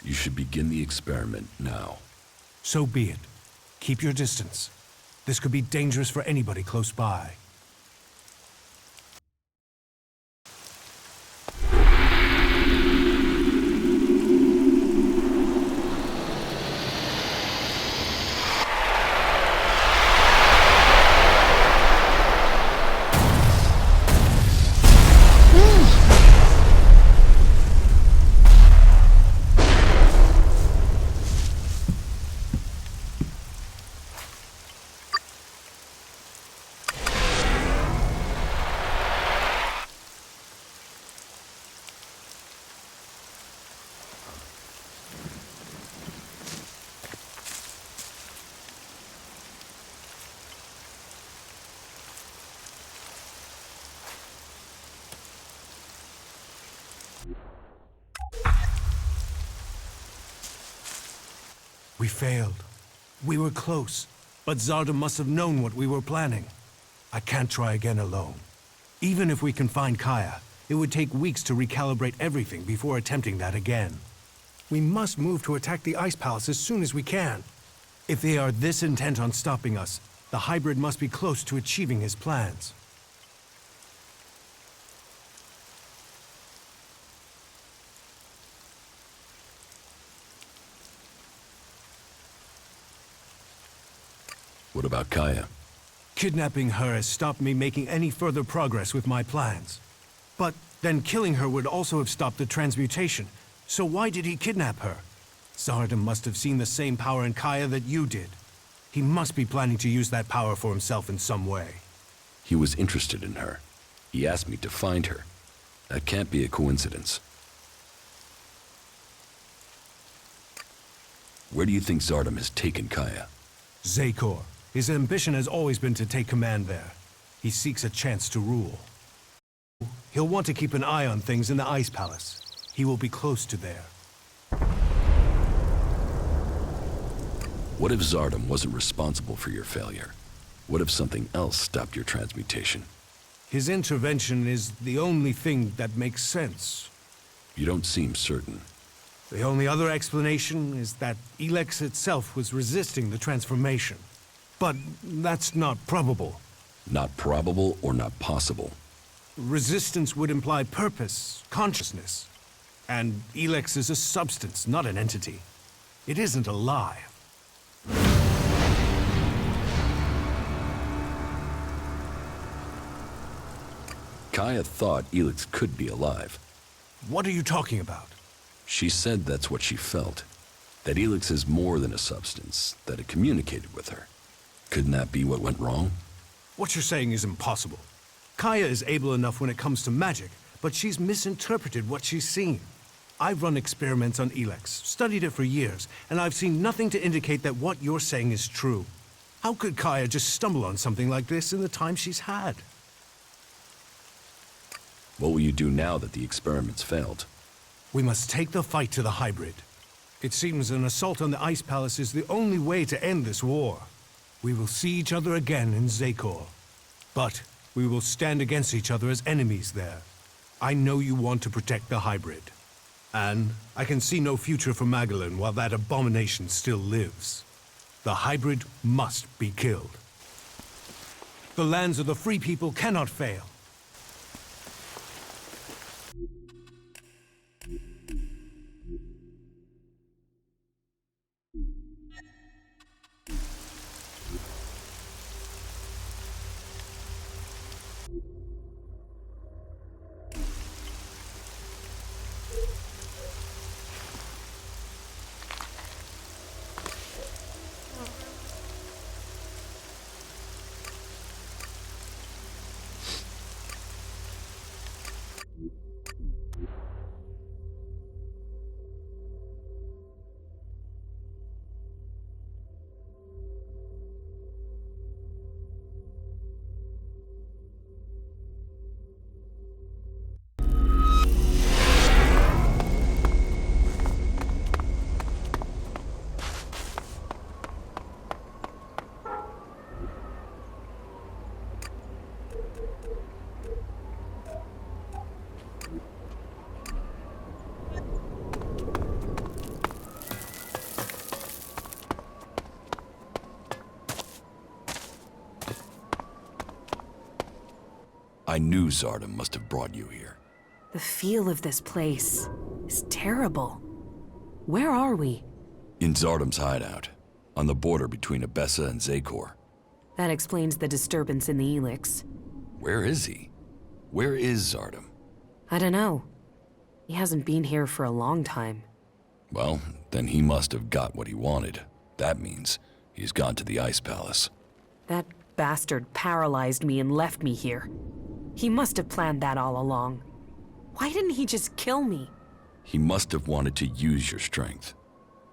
You should begin the experiment now. So be it. Keep your distance. This could be dangerous for anybody close by. We failed. We were close, but Zarda must have known what we were planning. I can't try again alone. Even if we can find Kaya, it would take weeks to recalibrate everything before attempting that again. We must move to attack the Ice Palace as soon as we can. If they are this intent on stopping us, the hybrid must be close to achieving his plans. What about Kaya? Kidnapping her has stopped me making any further progress with my plans. But then killing her would also have stopped the transmutation. So why did he kidnap her? Zarda must have seen the same power in Kaya that you did. He must be planning to use that power for himself in some way. He was interested in her. He asked me to find her. That can't be a coincidence. Where do you think Zardom has taken Kaya? Zakor. His ambition has always been to take command there. He seeks a chance to rule. He'll want to keep an eye on things in the Ice Palace. He will be close to there. What if Zardom wasn't responsible for your failure? What if something else stopped your transmutation? His intervention is the only thing that makes sense. You don't seem certain. The only other explanation is that Elex itself was resisting the transformation. But that's not probable. Not probable or not possible? Resistance would imply purpose, consciousness. And Elex is a substance, not an entity. It isn't alive. Kaya thought Elex could be alive. What are you talking about? She said that's what she felt. That Elex is more than a substance, that it communicated with her. Couldn't that be what went wrong? What you're saying is impossible. Kaya is able enough when it comes to magic, but she's misinterpreted what she's seen. I've run experiments on Elex, studied it for years, and I've seen nothing to indicate that what you're saying is true. How could Kaya just stumble on something like this in the time she's had? What will you do now that the experiments failed? We must take the fight to the hybrid. It seems an assault on the Ice Palace is the only way to end this war. We will see each other again in Zakor. But we will stand against each other as enemies there. I know you want to protect the hybrid. And I can see no future for Magellan while that abomination still lives. The hybrid must be killed. The lands of the free people cannot fail. I knew Zardom must have brought you here. The feel of this place is terrible. Where are we? In Zardom's hideout, on the border between Abessa and Zakor. That explains the disturbance in the Elex. Where is he? Where is Zardom? I don't know. He hasn't been here for a long time. Well, then he must have got what he wanted. That means he's gone to the Ice Palace. That bastard paralyzed me and left me here. He must have planned that all along. Why didn't he just kill me? He must have wanted to use your strength.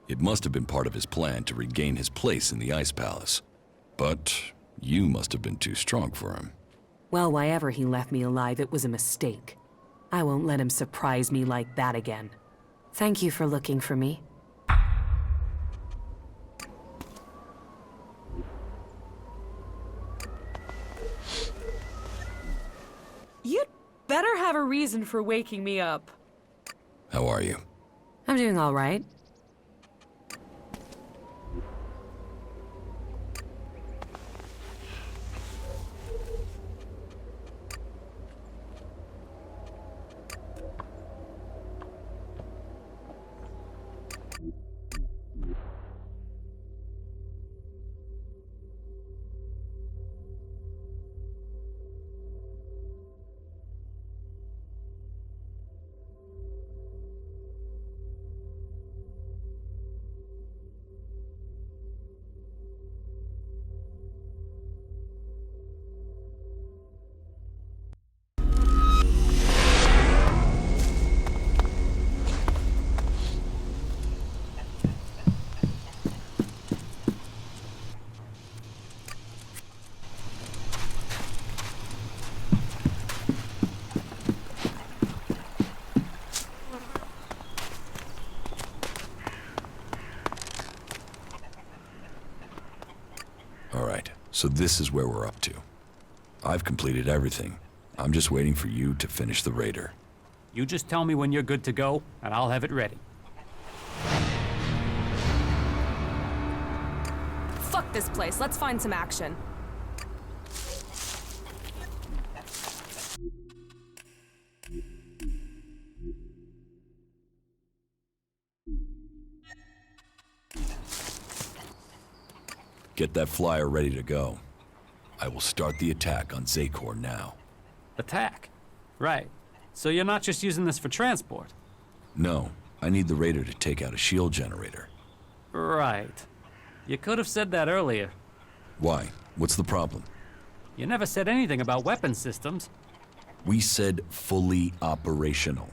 It must have been part of his plan to regain his place in the Ice Palace. But you must have been too strong for him. Well, why ever he left me alive, it was a mistake. I won't let him surprise me like that again. Thank you for looking for me. You'd better have a reason for waking me up. How are you? I'm doing all right. So this is where we're up to. I've completed everything. I'm just waiting for you to finish the raider. You just tell me when you're good to go, and I'll have it ready. Fuck this place. Let's find some action. Get that flyer ready to go. I will start the attack on Zakor now. Attack? Right. So you're not just using this for transport? No, I need the raider to take out a shield generator. Right. You could have said that earlier. Why? What's the problem? You never said anything about weapon systems. We said fully operational.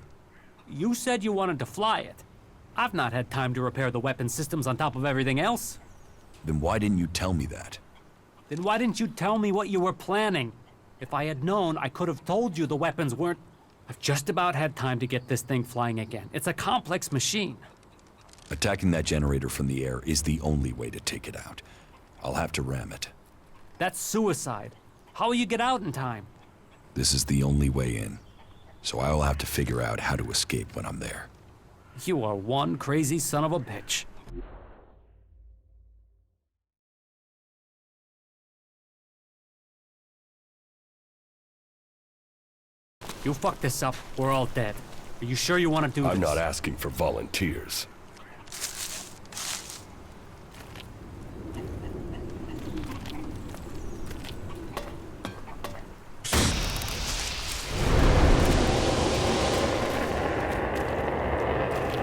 You said you wanted to fly it. I've not had time to repair the weapon systems on top of everything else. Then why didn't you tell me that? Then why didn't you tell me what you were planning? If I had known, I could have told you the weapons weren't... I've just about had time to get this thing flying again. It's a complex machine. Attacking that generator from the air is the only way to take it out. I'll have to ram it. That's suicide. How will you get out in time? This is the only way in. So I will have to figure out how to escape when I'm there. You are one crazy son of a bitch. You fuck this up, we're all dead. Are you sure you want to do this? I'm not asking for volunteers.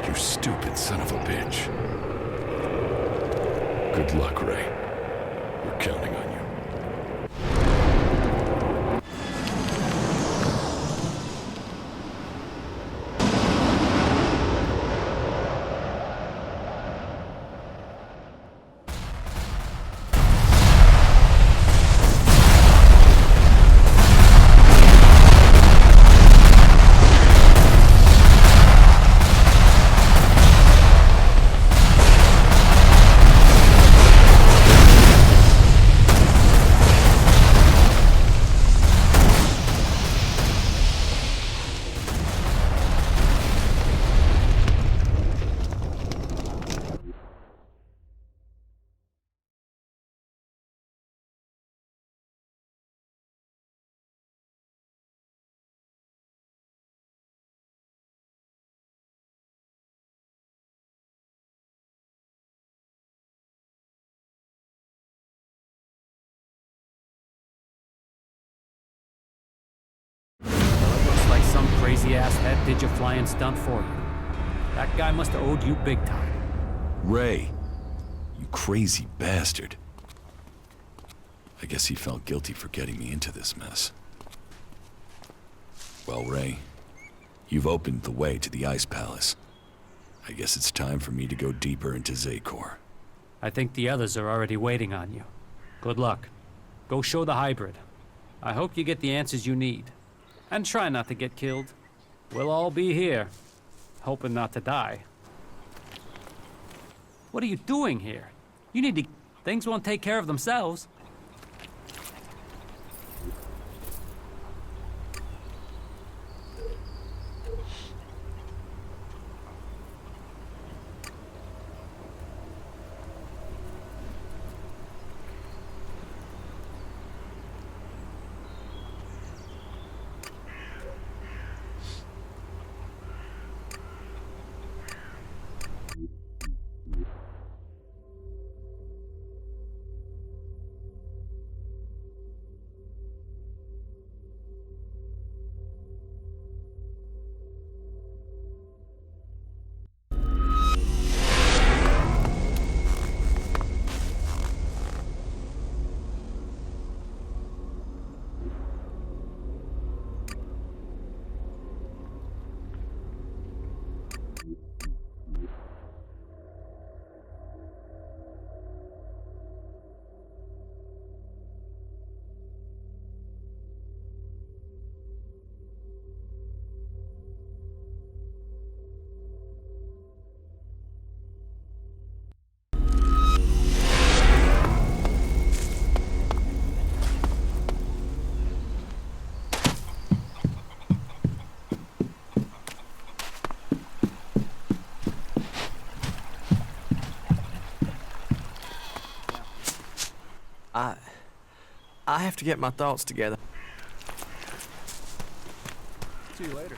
You stupid son of a bitch. Good luck, Ray. We're counting on you. did your flying stunt for you. That guy must have owed you big time. Ray, you crazy bastard. I guess he felt guilty for getting me into this mess. Well, Ray, you've opened the way to the Ice Palace. I guess it's time for me to go deeper into Zakor. I think the others are already waiting on you. Good luck. Go show the hybrid. I hope you get the answers you need. And try not to get killed. We'll all be here, hoping not to die. What are you doing here? You need to... Things won't take care of themselves. I have to get my thoughts together. See you later.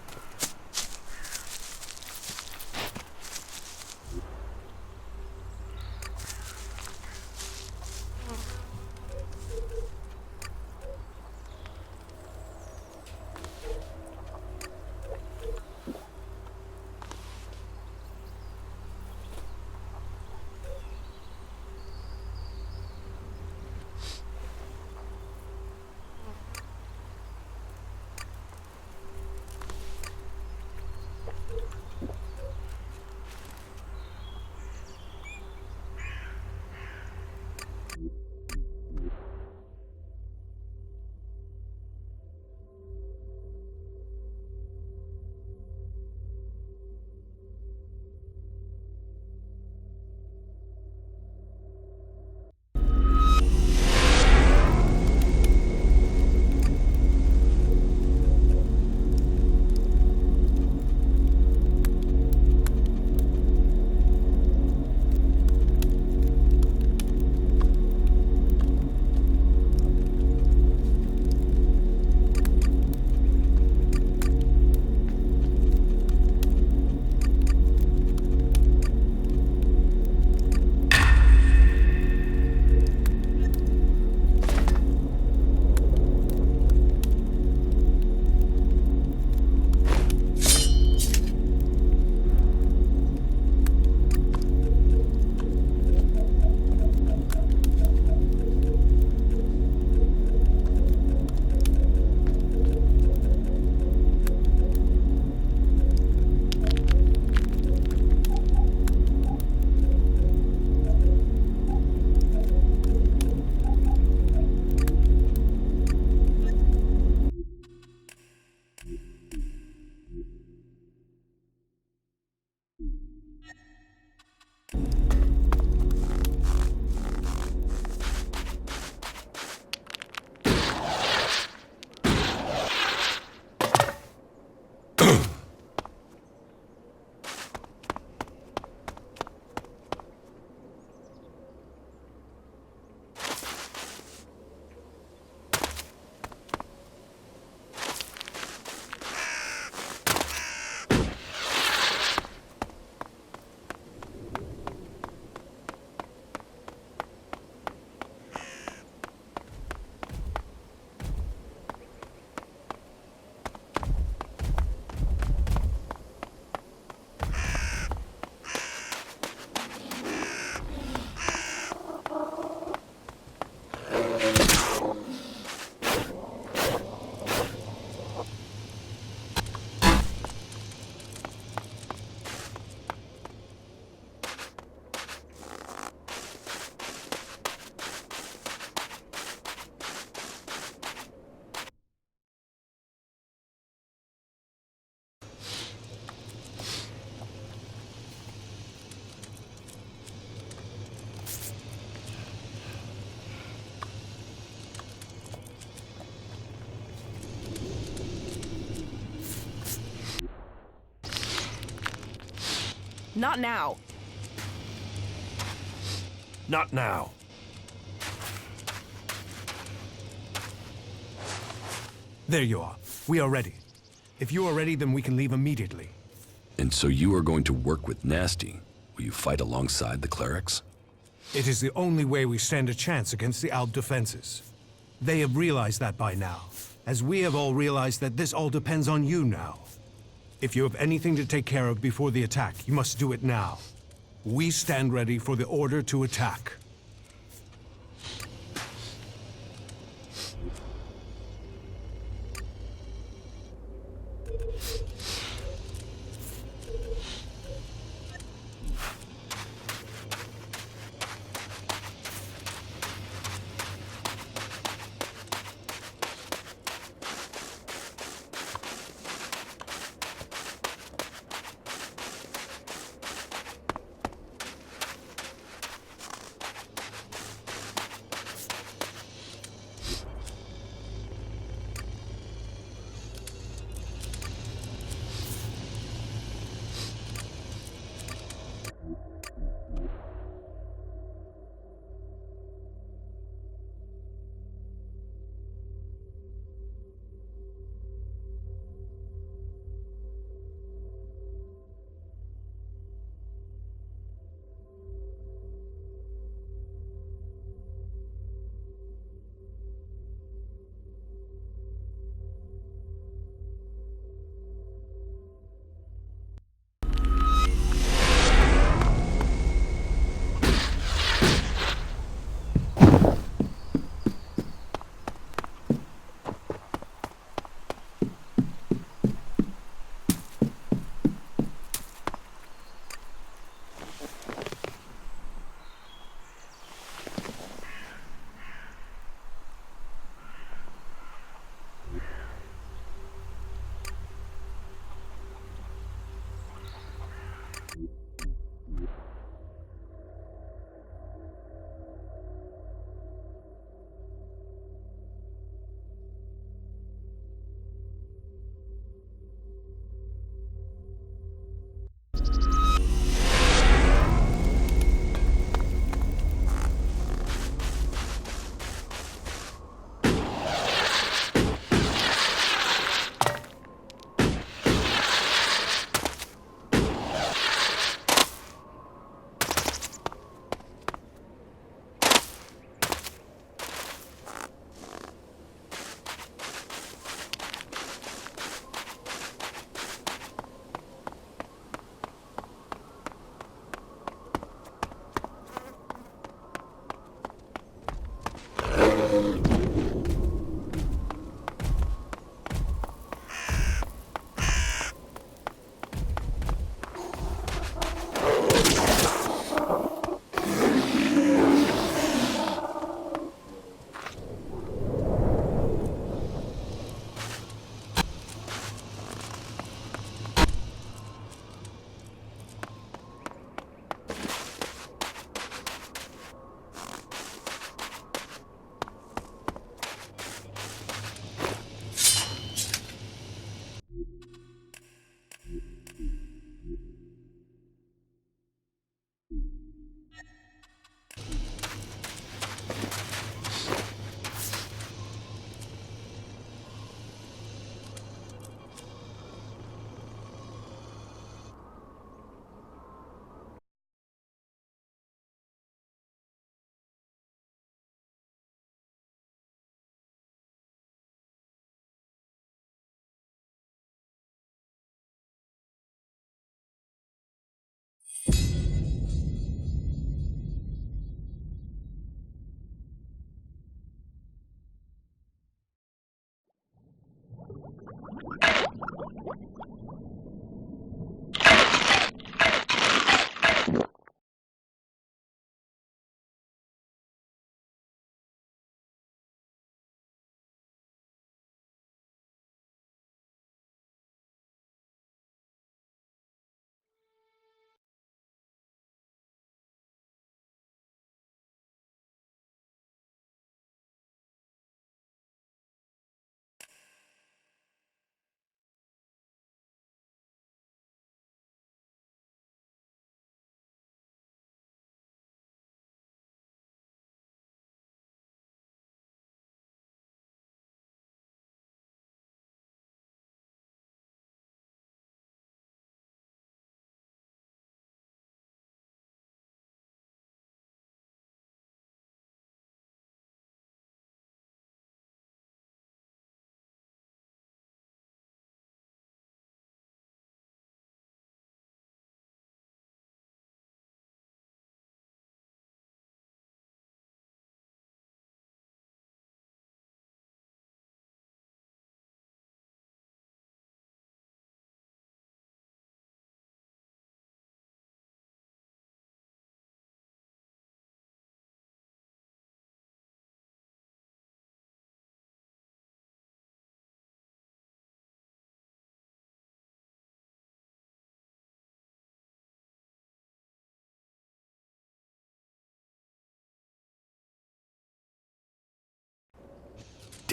Not now. Not now. There you are. We are ready. If you are ready, then we can leave immediately. And so you are going to work with Nasty? Will you fight alongside the clerics? It is the only way we stand a chance against the Alb defenses. They have realized that by now, as we have all realized that this all depends on you now. If you have anything to take care of before the attack, you must do it now. We stand ready for the order to attack.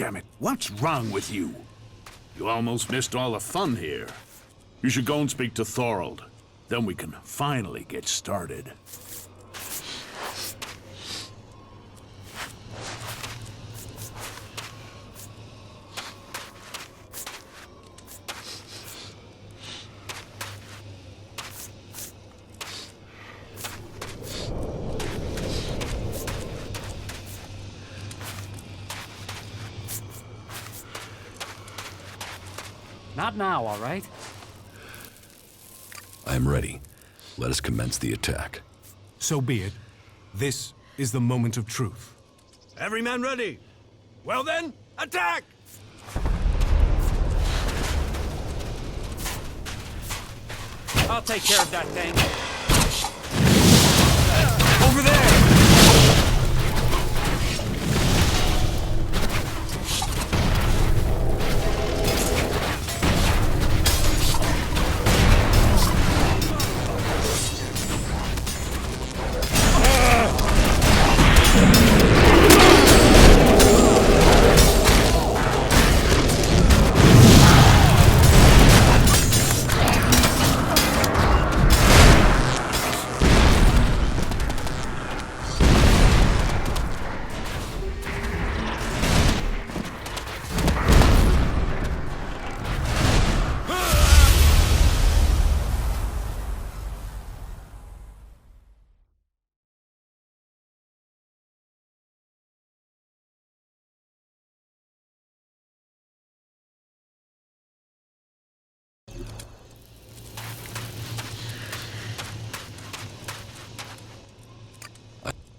damn it. What's wrong with you? You almost missed all the fun here. You should go and speak to Thorold. Then we can finally get started. Not now, all right? I am ready. Let us commence the attack. So be it. This is the moment of truth. Every man ready? Well then, attack! I'll take care of that thing. Over there!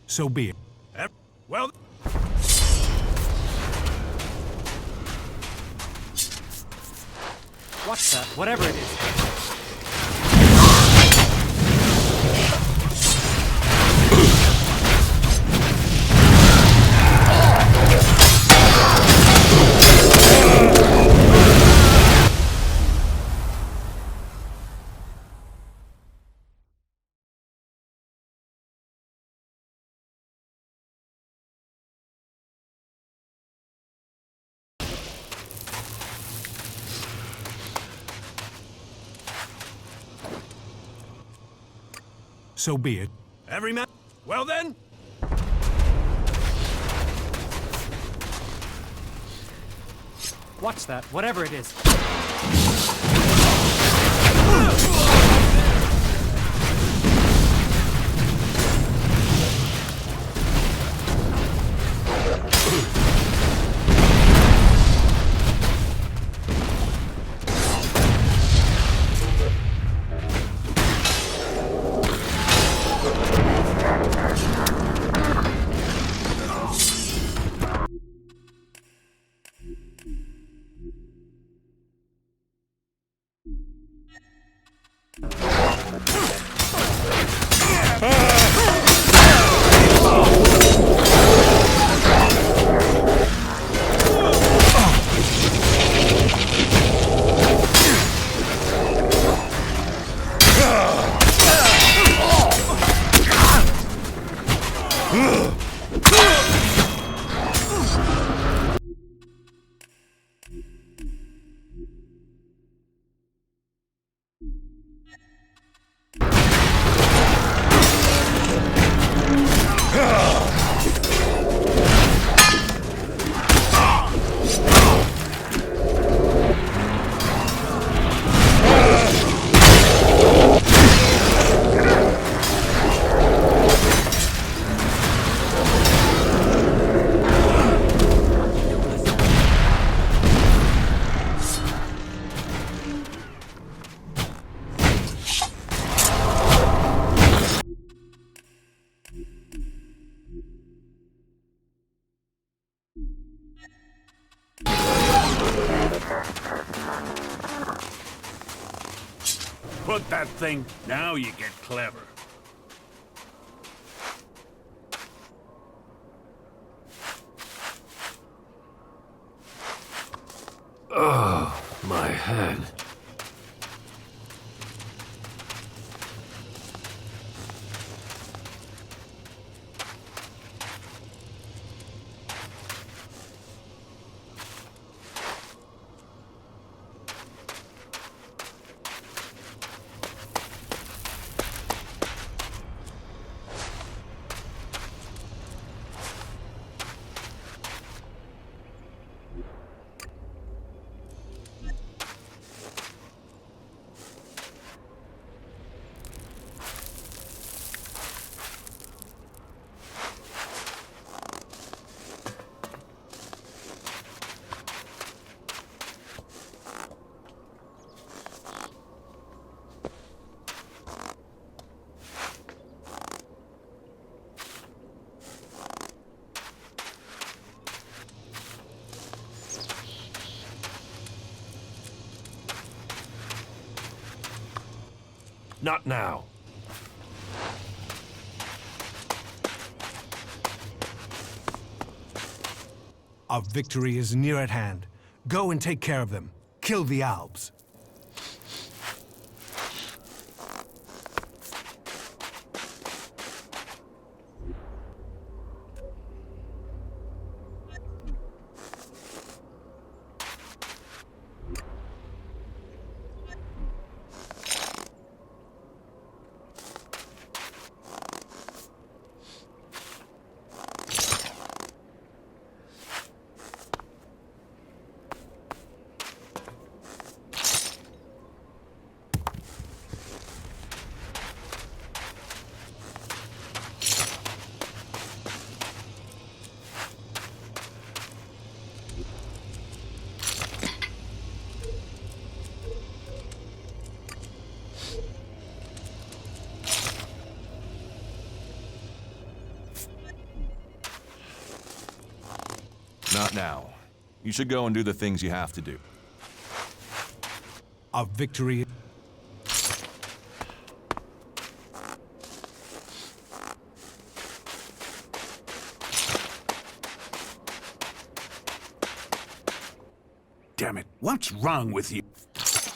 So be it. Well... What's that? Whatever it is. So be it. Every man... Well then... What's that? Whatever it is. Put that thing... Now you get clever. Oh, my head. Not now. Our victory is near at hand. Go and take care of them. Kill the Alps. Not now. You should go and do the things you have to do. Our victory. Damn it, what's wrong with you?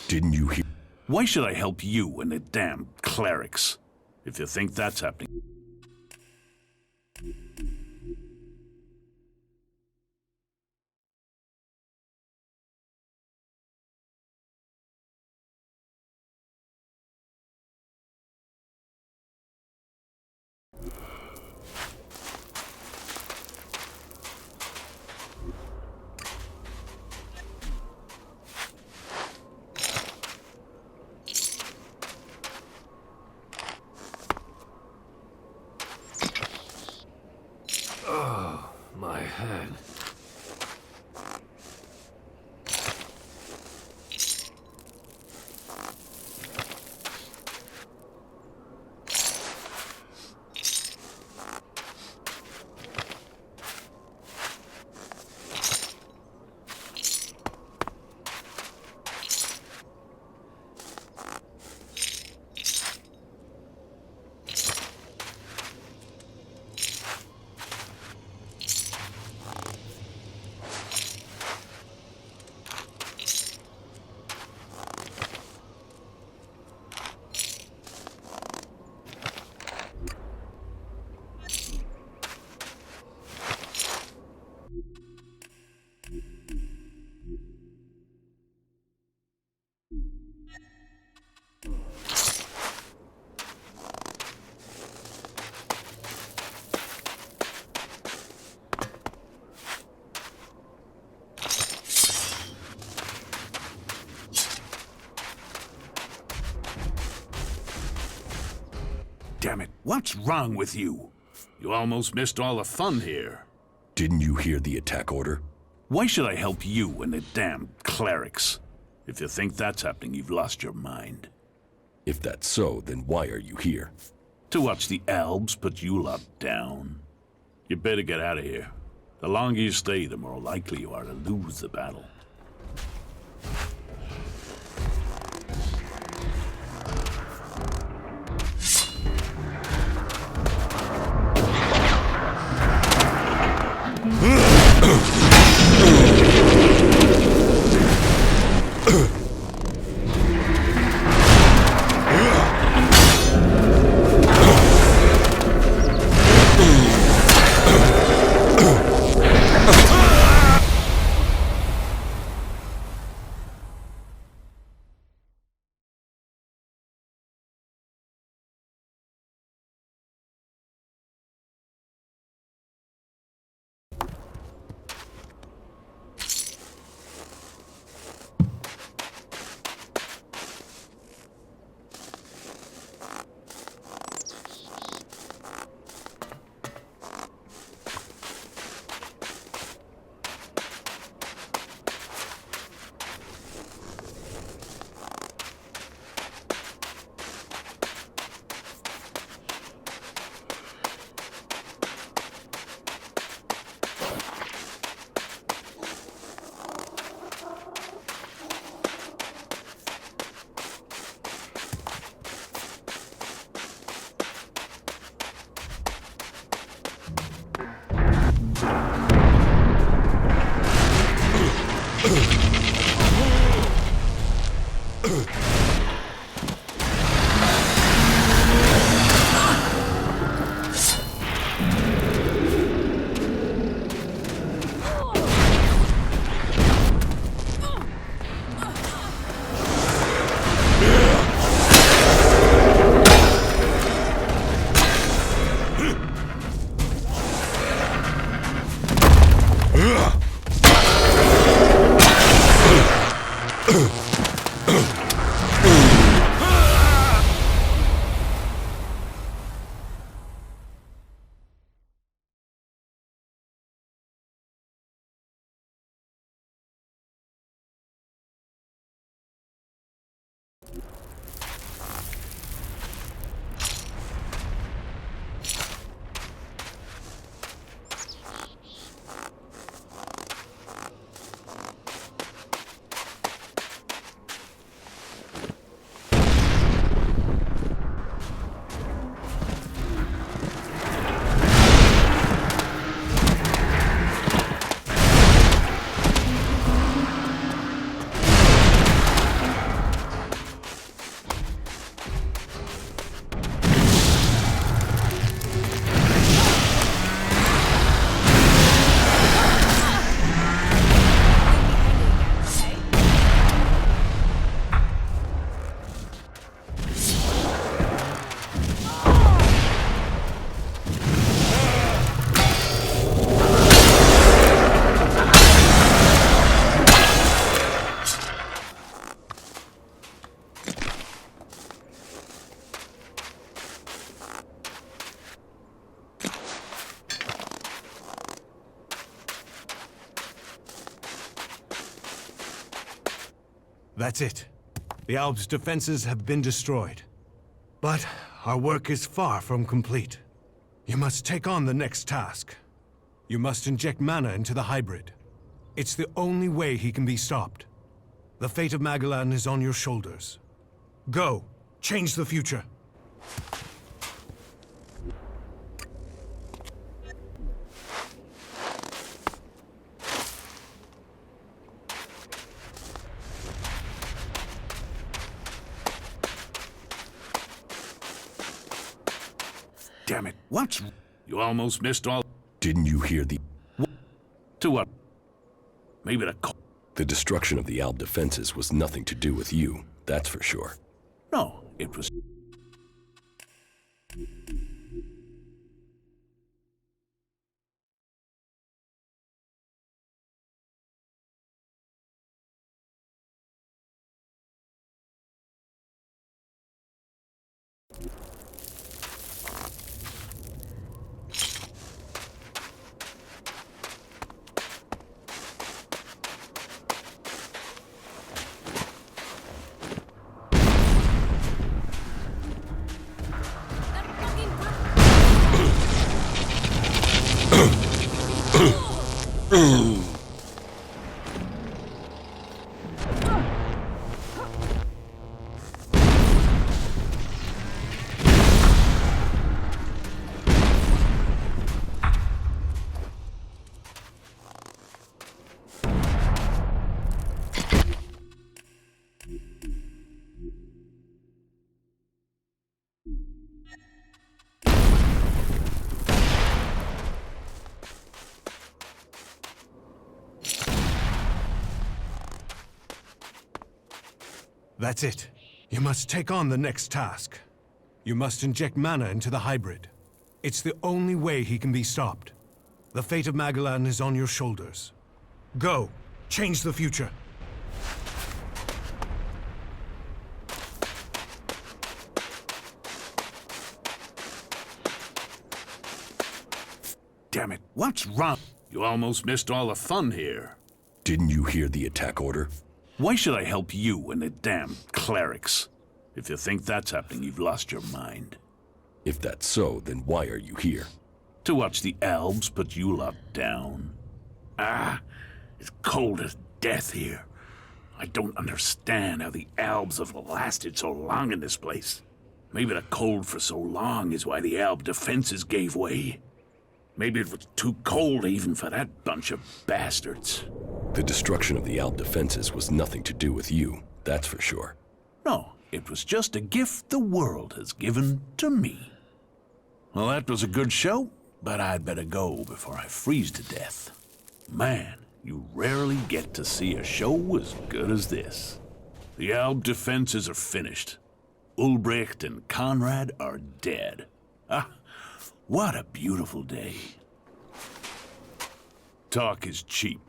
Didn't you hear? Why should I help you and the damn clerics? If you think that's happening. My head. Damn it, what's wrong with you? You almost missed all the fun here. Didn't you hear the attack order? Why should I help you and the damn clerics? If you think that's happening, you've lost your mind. If that's so, then why are you here? To watch the elves put you lot down. You better get out of here. The longer you stay, the more likely you are to lose the battle. That's it. The Alps' defenses have been destroyed. But our work is far from complete. You must take on the next task. You must inject mana into the hybrid. It's the only way he can be stopped. The fate of Magellan is on your shoulders. Go! Change the future! Damn it, what's... You almost missed all... Didn't you hear the... To what? Maybe the... The destruction of the Alp defenses was nothing to do with you, that's for sure. No, it was... That's it. You must take on the next task. You must inject mana into the hybrid. It's the only way he can be stopped. The fate of Magellan is on your shoulders. Go! Change the future! Damn it, what's wrong? You almost missed all the fun here. Didn't you hear the attack order? Why should I help you and the damn clerics? If you think that's happening, you've lost your mind. If that's so, then why are you here? To watch the elves put you lot down. Ah, it's cold as death here. I don't understand how the elves have lasted so long in this place. Maybe the cold for so long is why the elf defenses gave way. Maybe it was too cold even for that bunch of bastards. The destruction of the Alp defenses was nothing to do with you, that's for sure. No, it was just a gift the world has given to me. Well, that was a good show, but I'd better go before I freeze to death. Man, you rarely get to see a show as good as this. The Alp defenses are finished. Ulbricht and Conrad are dead. Ah, what a beautiful day. Talk is cheap.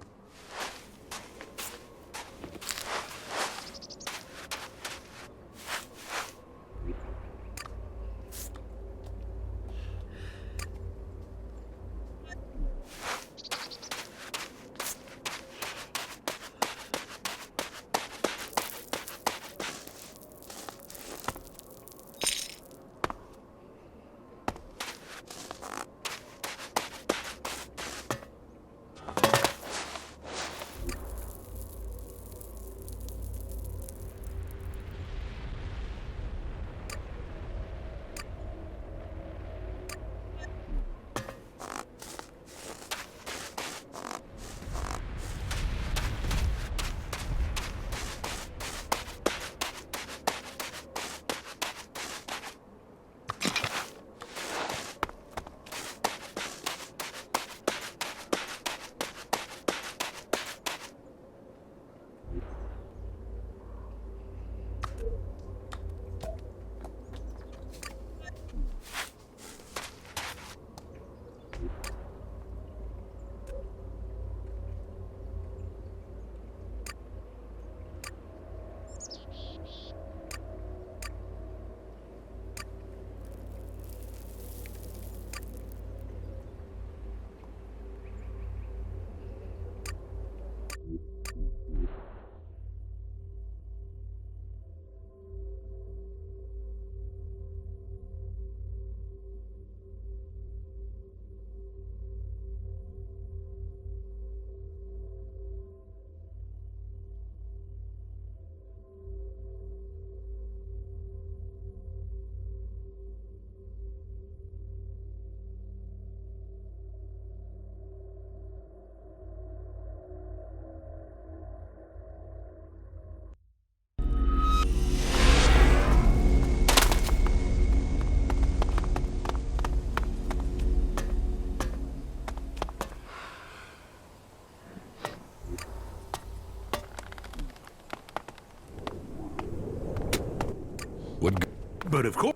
But of course...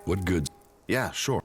What good? Yeah, sure.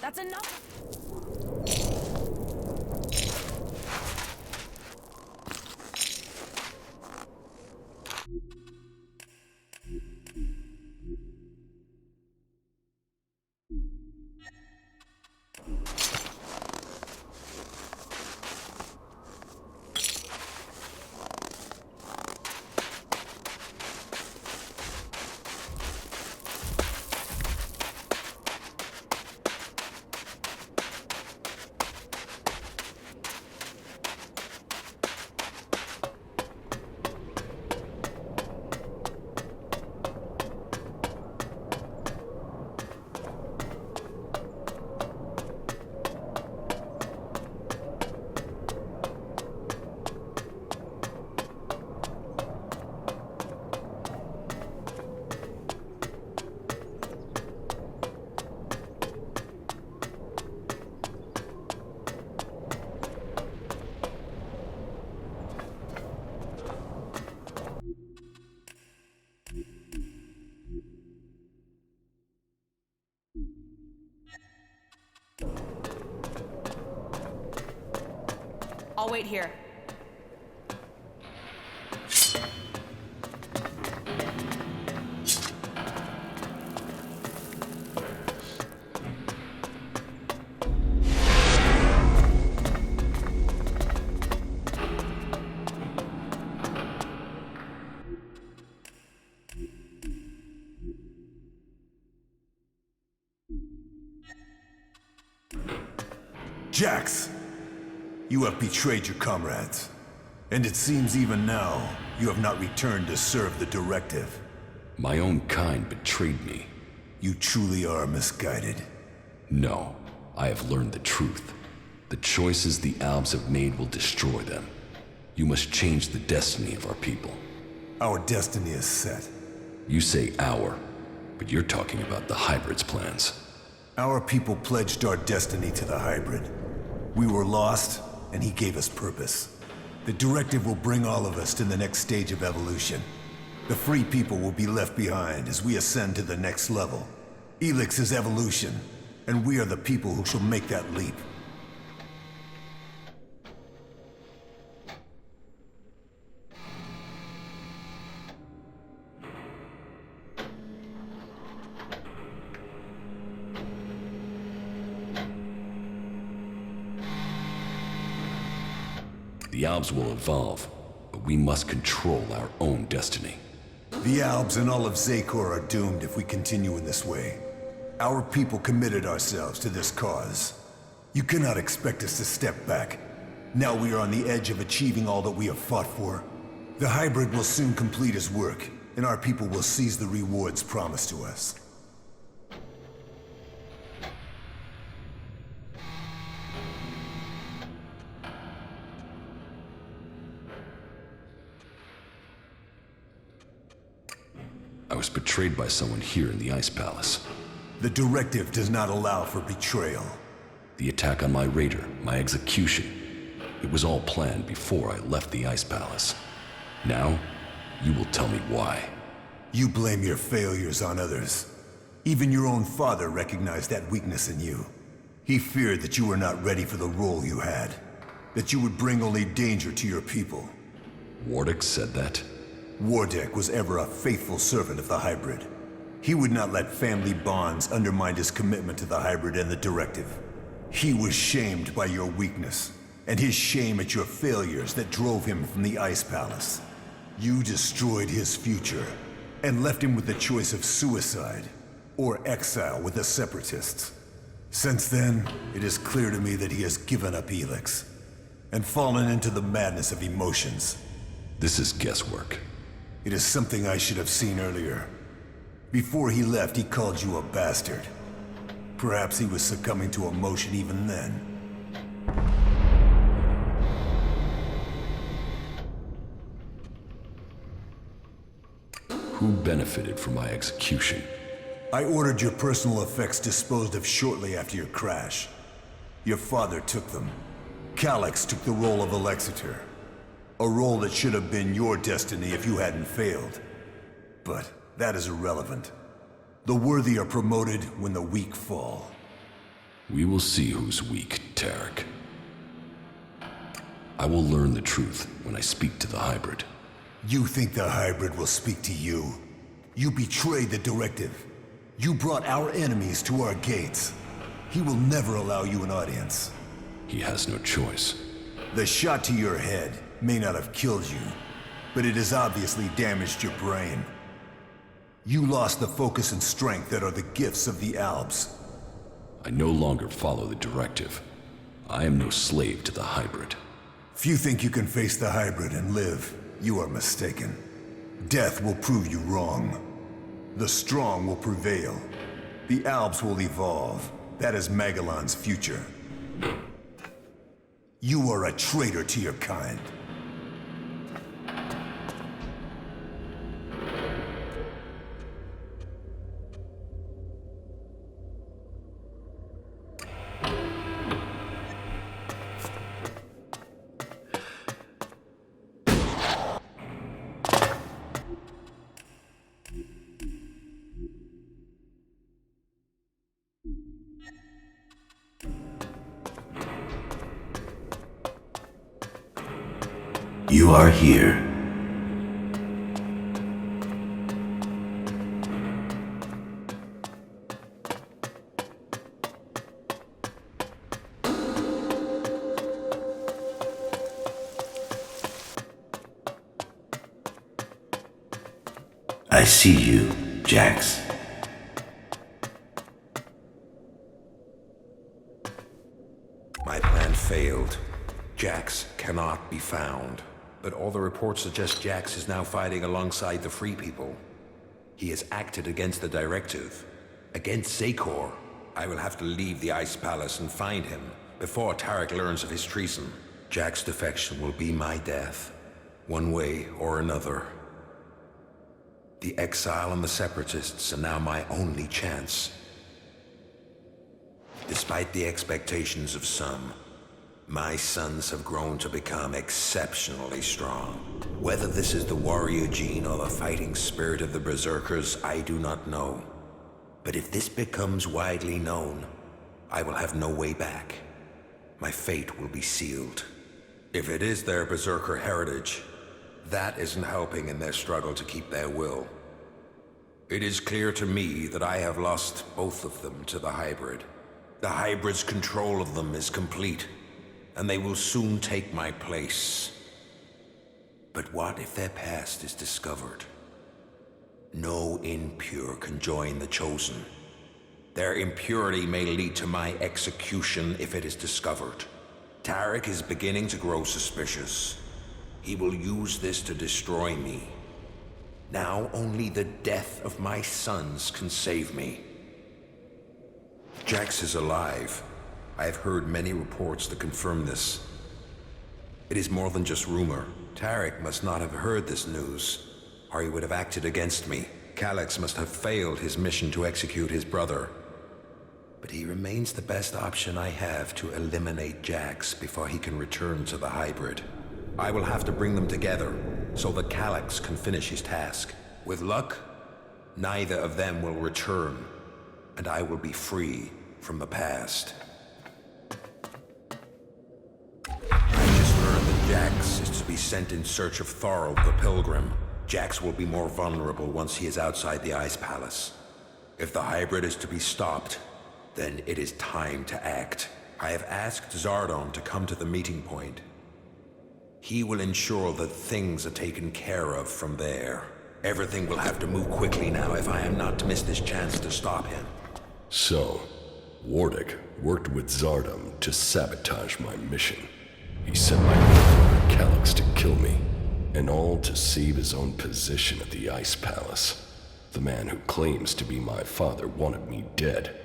That's enough. I'll wait here. Jax, you have betrayed your comrades. And it seems even now, you have not returned to serve the directive. My own kind betrayed me. You truly are misguided. No, I have learned the truth. The choices the Albs have made will destroy them. You must change the destiny of our people. Our destiny is set. You say our, but you're talking about the Hybrid's plans. Our people pledged our destiny to the Hybrid. We were lost, and he gave us purpose. The directive will bring all of us to the next stage of evolution. The free people will be left behind as we ascend to the next level. Elex is evolution, and we are the people who shall make that leap. The Albs will evolve, but we must control our own destiny. The Albs and all of Zakor are doomed if we continue in this way. Our people committed ourselves to this cause. You cannot expect us to step back. Now we are on the edge of achieving all that we have fought for. The Hybrid will soon complete his work, and our people will seize the rewards promised to us. I was betrayed by someone here in the Ice Palace. The directive does not allow for betrayal. The attack on my raider, my execution. It was all planned before I left the Ice Palace. Now, you will tell me why. You blame your failures on others. Even your own father recognized that weakness in you. He feared that you were not ready for the role you had. That you would bring only danger to your people. Wardick said that? Wardick was ever a faithful servant of the Hybrid. He would not let family bonds undermine his commitment to the Hybrid and the directive. He was shamed by your weakness, and his shame at your failures that drove him from the Ice Palace. You destroyed his future, and left him with the choice of suicide, or exile with the Separatists. Since then, it is clear to me that he has given up Elex, and fallen into the madness of emotions. This is guesswork. It is something I should have seen earlier. Before he left, he called you a bastard. Perhaps he was succumbing to emotion even then. Who benefited from my execution? I ordered your personal effects disposed of shortly after your crash. Your father took them. Elex took the role of Alexeter. A role that should have been your destiny if you hadn't failed. But that is irrelevant. The worthy are promoted when the weak fall. We will see who's weak, Tarek. I will learn the truth when I speak to the hybrid. You think the hybrid will speak to you? You betrayed the directive. You brought our enemies to our gates. He will never allow you an audience. He has no choice. The shot to your head may not have killed you, but it has obviously damaged your brain. You lost the focus and strength that are the gifts of the Alps. I no longer follow the directive. I am no slave to the hybrid. If you think you can face the hybrid and live, you are mistaken. Death will prove you wrong. The strong will prevail. The Alps will evolve. That is Magellan's future. You are a traitor to your kind. You are here. I see you, Jax. My plan failed. Jax cannot be found. But all the reports suggest Jax is now fighting alongside the Free People. He has acted against the directive. Against Zakor. I will have to leave the Ice Palace and find him before Tarek learns of his treason. Jax's defection will be my death, one way or another. The exile and the separatists are now my only chance. Despite the expectations of some, my sons have grown to become exceptionally strong. Whether this is the warrior gene or the fighting spirit of the Berserkers, I do not know. But if this becomes widely known, I will have no way back. My fate will be sealed. If it is their Berserker heritage, that isn't helping in their struggle to keep their will. It is clear to me that I have lost both of them to the hybrid. The hybrid's control of them is complete, and they will soon take my place. But what if their past is discovered? No impure can join the Chosen. Their impurity may lead to my execution if it is discovered. Tarek is beginning to grow suspicious. He will use this to destroy me. Now only the death of my sons can save me. Jax is alive. I have heard many reports that confirm this. It is more than just rumor. Tarek must not have heard this news, or he would have acted against me. Elex must have failed his mission to execute his brother. But he remains the best option I have to eliminate Jax before he can return to the hybrid. I will have to bring them together so that Elex can finish his task. With luck, neither of them will return, and I will be free from the past. I just learned that Jax is to be sent in search of Thorald the Pilgrim. Jax will be more vulnerable once he is outside the Ice Palace. If the hybrid is to be stopped, then it is time to act. I have asked Zardon to come to the meeting point. He will ensure that things are taken care of from there. Everything will have to move quickly now if I am not to miss this chance to stop him. So, Wardick worked with Zardom to sabotage my mission. He sent my brother Elex to kill me, and all to save his own position at the Ice Palace. The man who claims to be my father wanted me dead,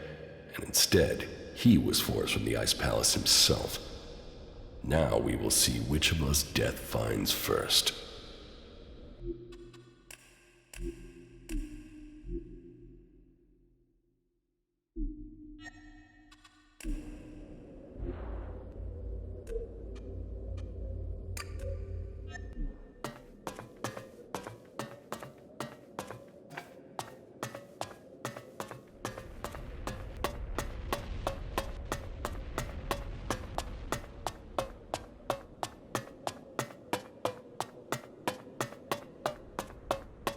and instead, he was forced from the Ice Palace himself. Now we will see which of us death finds first.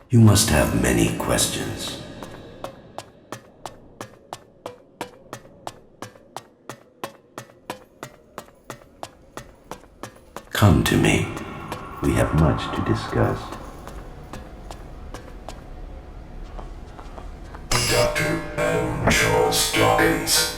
You must have many questions. Come to me. We have much to discuss. Dr. Adam Charles Dawkins.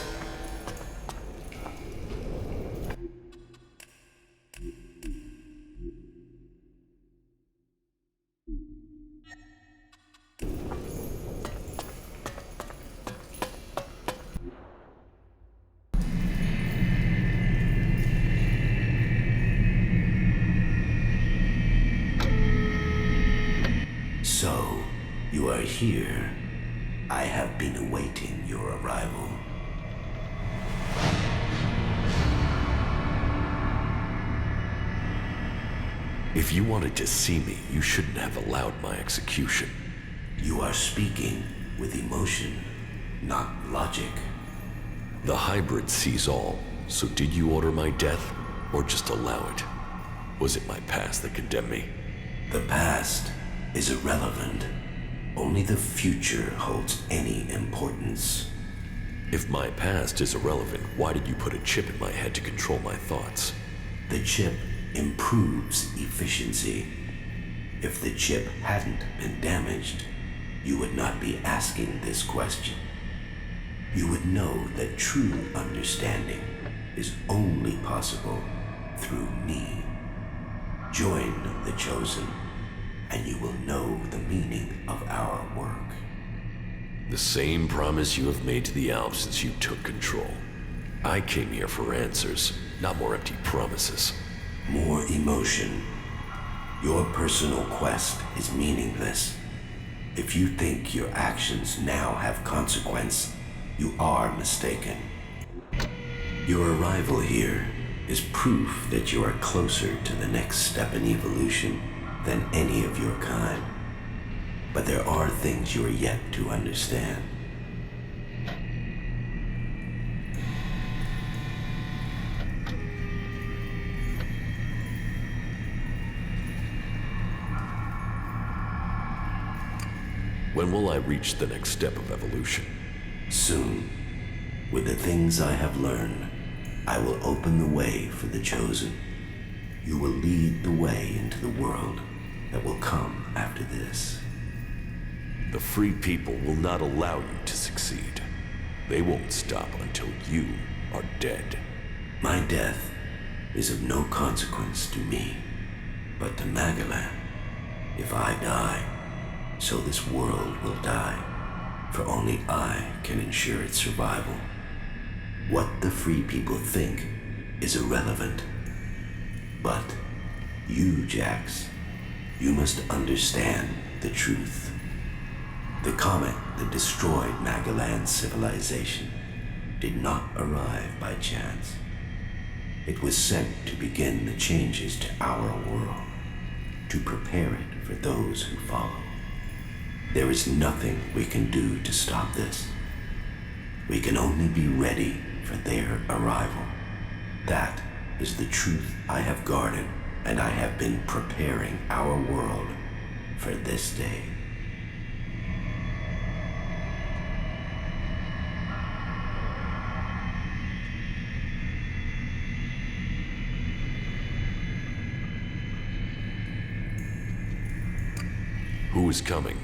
So, you are here. I have been awaiting your arrival. If you wanted to see me, you shouldn't have allowed my execution. You are speaking with emotion, not logic. The hybrid sees all, so did you order my death, or just allow it? Was it my past that condemned me? The past is irrelevant. Only the future holds any importance. If my past is irrelevant, why did you put a chip in my head to control my thoughts? The chip improves efficiency. If the chip hadn't been damaged, you would not be asking this question. You would know that true understanding is only possible through me. Join the Chosen, and you will know the meaning of our work. The same promise you have made to the Alps since you took control. I came here for answers, not more empty promises. More emotion. Your personal quest is meaningless. If you think your actions now have consequence, you are mistaken. Your arrival here is proof that you are closer to the next step in evolution than any of your kind. But there are things you are yet to understand. When will I reach the next step of evolution? Soon, with the things I have learned, I will open the way for the Chosen. You will lead the way into the world that will come after this. The free people will not allow you to succeed. They won't stop until you are dead. My death is of no consequence to me, but to Magalan. If I die, so this world will die, for only I can ensure its survival. What the free people think is irrelevant. But you, Jax, you must understand the truth. The comet that destroyed Magalan's civilization did not arrive by chance. It was sent to begin the changes to our world, to prepare it for those who follow. There is nothing we can do to stop this. We can only be ready for their arrival. That is the truth I have guarded, and I have been preparing our world for this day. Who is coming?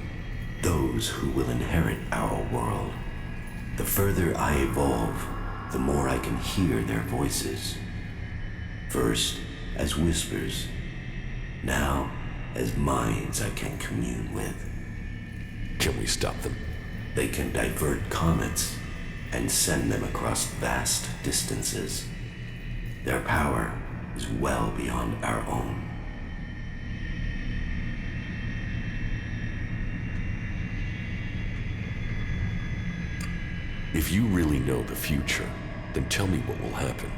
Those who will inherit our world. The further I evolve, the more I can hear their voices. First, as whispers. Now, as minds I can commune with. Can we stop them? They can divert comets and send them across vast distances. Their power is well beyond our own. If you really know the future, then tell me what will happen.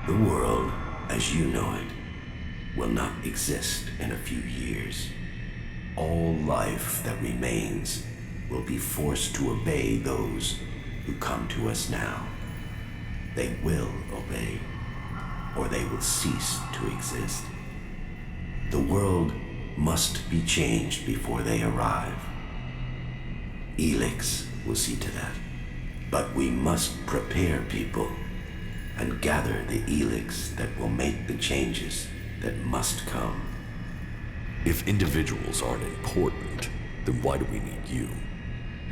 The world, as you know it, will not exist in a few years. All life that remains will be forced to obey those who come to us now. They will obey, or they will cease to exist. The world must be changed before they arrive. Elex will see to that. But we must prepare people and gather the Elex that will make the changes that must come. If individuals aren't important, then why do we need you?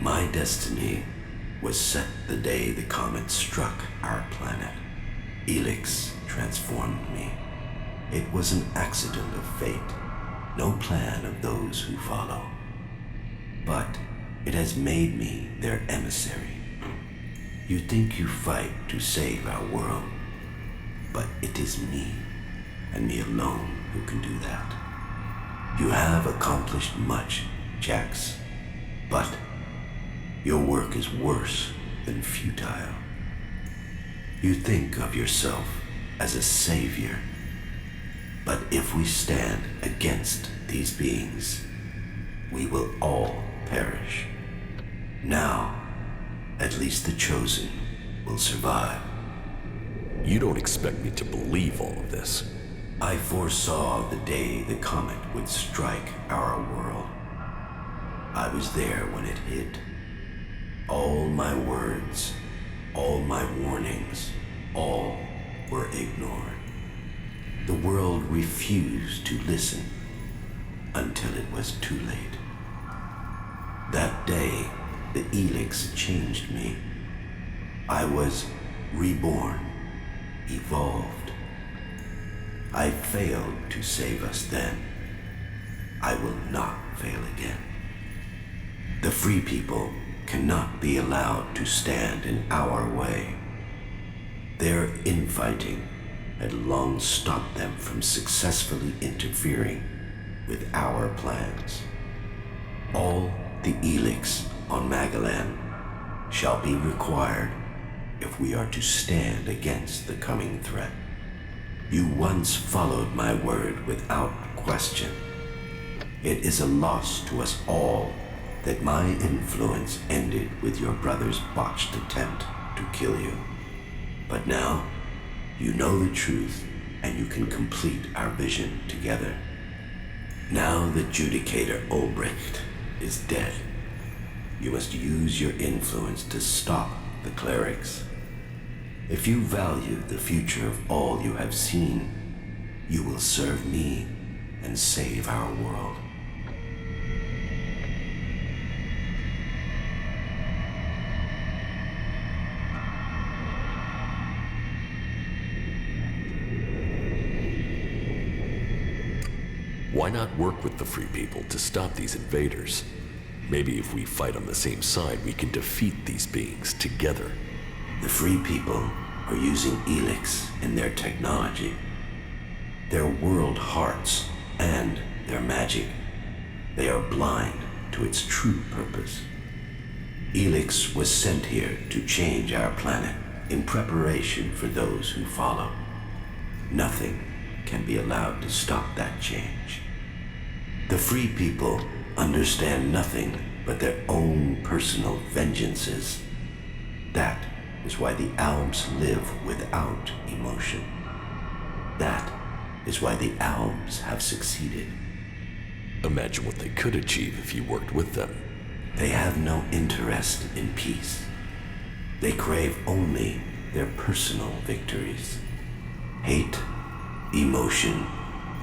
My destiny was set the day the comet struck our planet. Elex transformed me. It was an accident of fate, no plan of those who follow. But it has made me their emissary. You think you fight to save our world, but it is me, and me alone, who can do that. You have accomplished much, Jax, but your work is worse than futile. You think of yourself as a savior, but if we stand against these beings, we will all perish. Now, at least the Chosen will survive. You don't expect me to believe all of this. I foresaw the day the comet would strike our world. I was there when it hit. All my words, all my warnings, all were ignored. The world refused to listen until it was too late. That day, the Elex changed me. I was reborn, evolved. I failed to save us then. I will not fail again. The free people cannot be allowed to stand in our way. Their infighting had long stopped them from successfully interfering with our plans. All the Elex on Magellan shall be required if we are to stand against the coming threat. You once followed my word without question. It is a loss to us all that my influence ended with your brother's botched attempt to kill you. But now, you know the truth, and you can complete our vision together. Now that Judicator Ulbricht is dead, you must use your influence to stop the clerics. If you value the future of all you have seen, you will serve me and save our world. Why not work with the Free People to stop these invaders? Maybe if we fight on the same side, we can defeat these beings together. The Free People are using Elex in their technology, their world hearts, and their magic. They are blind to its true purpose. Elex was sent here to change our planet in preparation for those who follow. Nothing can be allowed to stop that change. The Free People understand nothing but their own personal vengeances. That is why the Alps live without emotion. That is why the Alps have succeeded. Imagine what they could achieve if you worked with them. They have no interest in peace. They crave only their personal victories. Hate, emotion,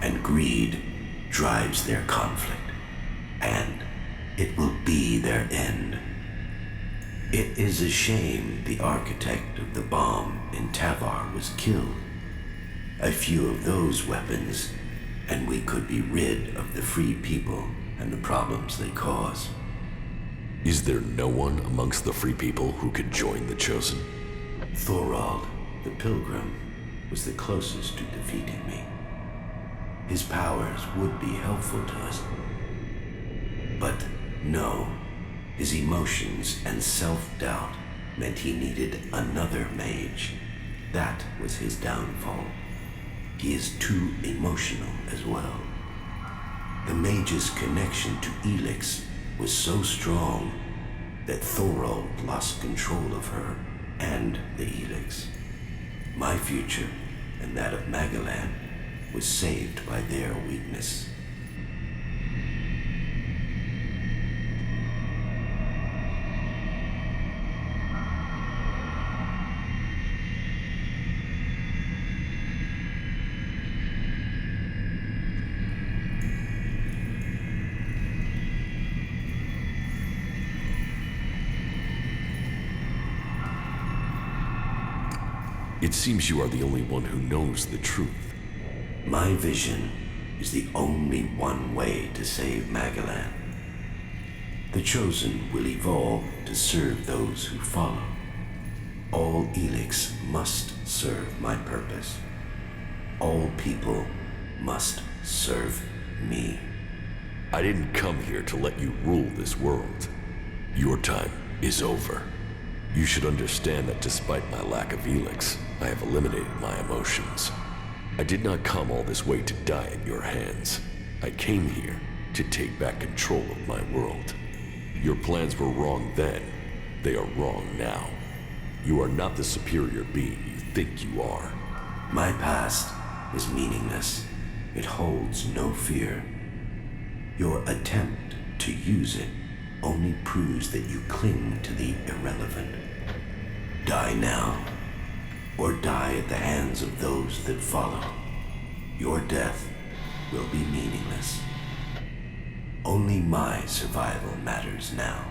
and greed drives their conflict, and it will be their end. It is a shame the architect of the bomb in Tavar was killed. A few of those weapons, and we could be rid of the Free People and the problems they cause. Is there no one amongst the Free People who could join the Chosen? Thorald, the Pilgrim, was the closest to defeating me. His powers would be helpful to us. But no, his emotions and self-doubt meant he needed another mage. That was his downfall. He is too emotional as well. The mage's connection to Elex was so strong that Thorald lost control of her and the Elex. My future and that of Magellan was saved by their weakness. It seems you are the only one who knows the truth. My vision is the only one way to save Magalan. The Chosen will evolve to serve those who follow. All Elex must serve my purpose. All people must serve me. I didn't come here to let you rule this world. Your time is over. You should understand that despite my lack of Elex, I have eliminated my emotions. I did not come all this way to die at your hands. I came here to take back control of my world. Your plans were wrong then. They are wrong now. You are not the superior being you think you are. My past is meaningless. It holds no fear. Your attempt to use it only proves that you cling to the irrelevant. Die now, or die at the hands of those that follow. Your death will be meaningless. Only my survival matters now.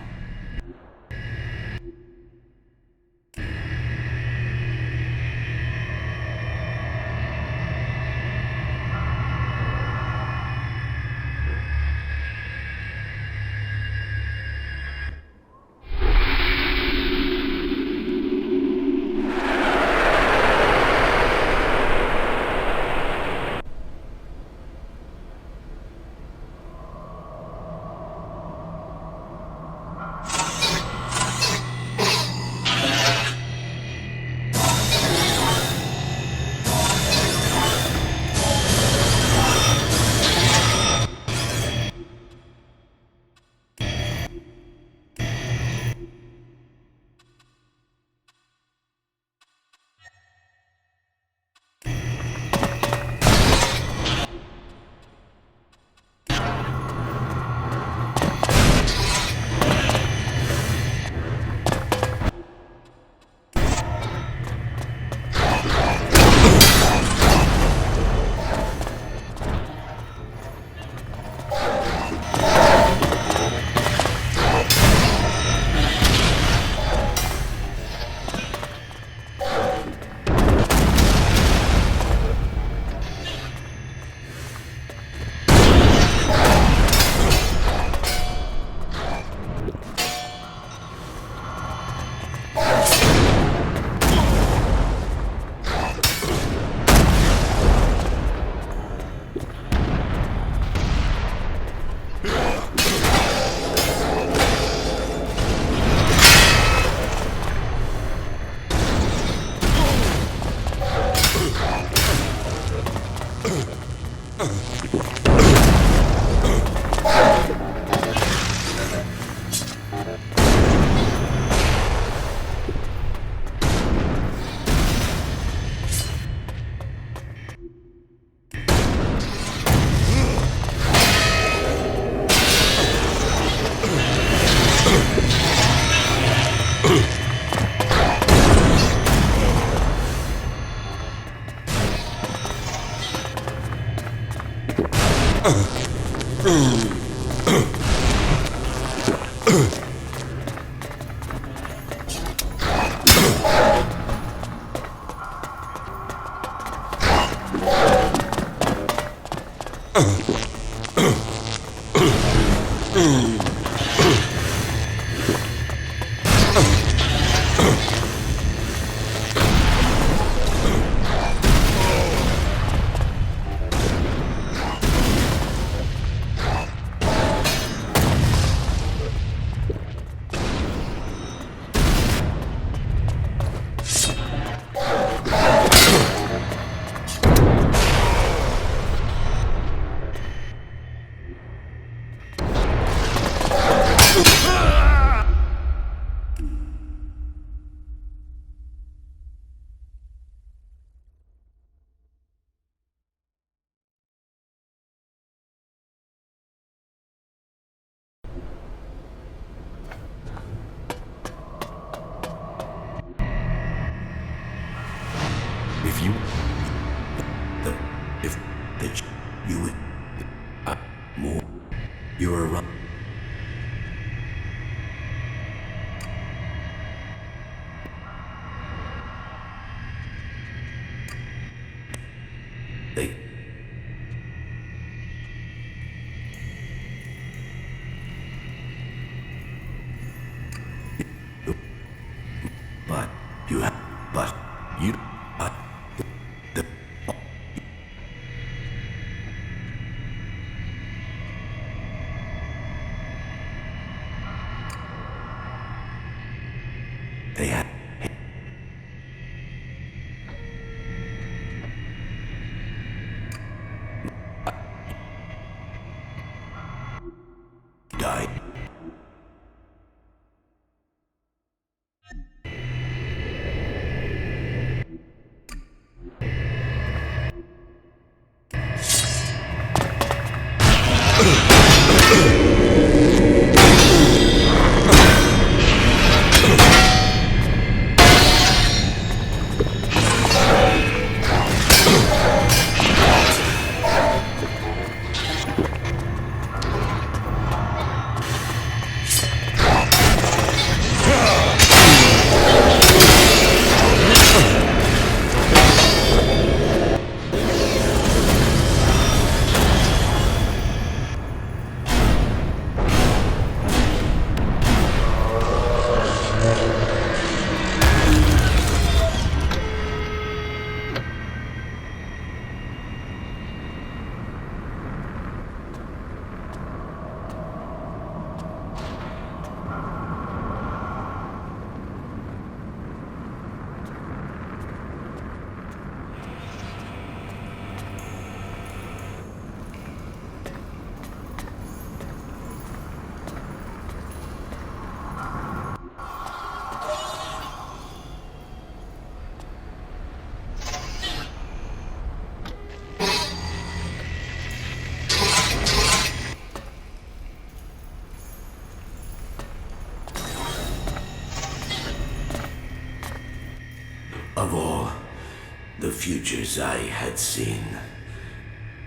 the futures I had seen,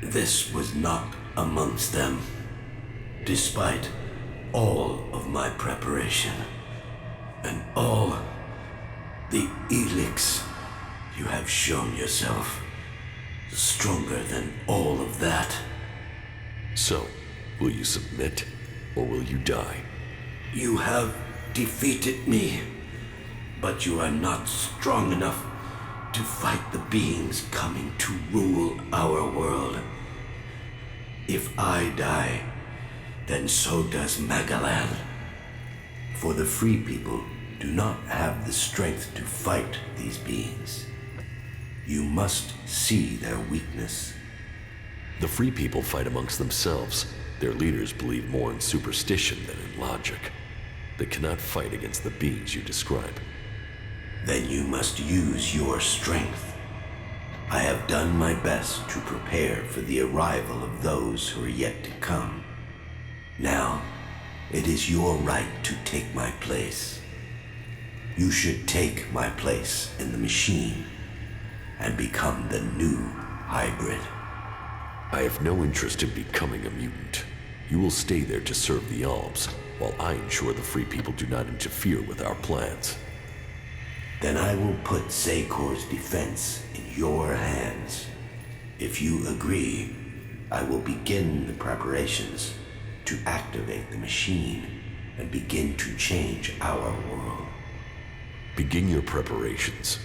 this was not amongst them. Despite all of my preparation and all the Elex, you have shown yourself stronger than all of that. So, will you submit, or will you die? You have defeated me, but you are not strong enough to fight the beings coming to rule our world. If I die, then so does Magalan. For the free people do not have the strength to fight these beings. You must see their weakness. The free people fight amongst themselves. Their leaders believe more in superstition than in logic. They cannot fight against the beings you describe. Then you must use your strength. I have done my best to prepare for the arrival of those who are yet to come. Now, it is your right to take my place. You should take my place in the machine and become the new hybrid. I have no interest in becoming a mutant. You will stay there to serve the Alps, while I ensure the free people do not interfere with our plans. Then I will put Zakor's defense in your hands. If you agree, I will begin the preparations to activate the machine and begin to change our world. Begin your preparations.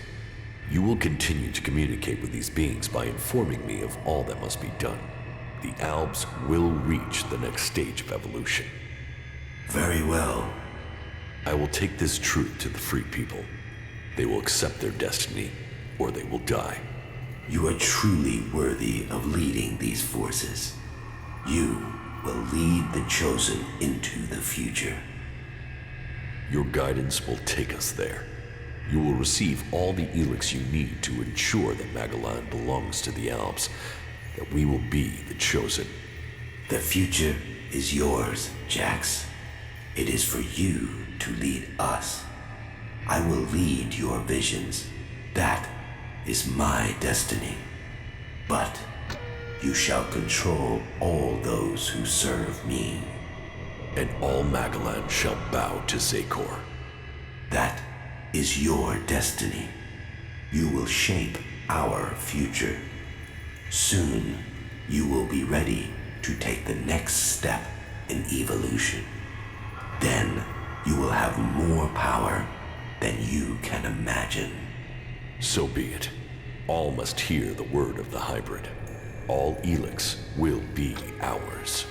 You will continue to communicate with these beings by informing me of all that must be done. The Albs will reach the next stage of evolution. Very well. I will take this truth to the free people. They will accept their destiny, or they will die. You are truly worthy of leading these forces. You will lead the Chosen into the future. Your guidance will take us there. You will receive all the Elex you need to ensure that Magalan belongs to the Alps, that we will be the Chosen. The future is yours, Jax. It is for you to lead us. I will lead your visions. That is my destiny. But you shall control all those who serve me. And all Magalan shall bow to Zakor. That is your destiny. You will shape our future. Soon, you will be ready to take the next step in evolution. Then, you will have more power than you can imagine. So be it. All must hear the word of the hybrid. All Elex will be ours.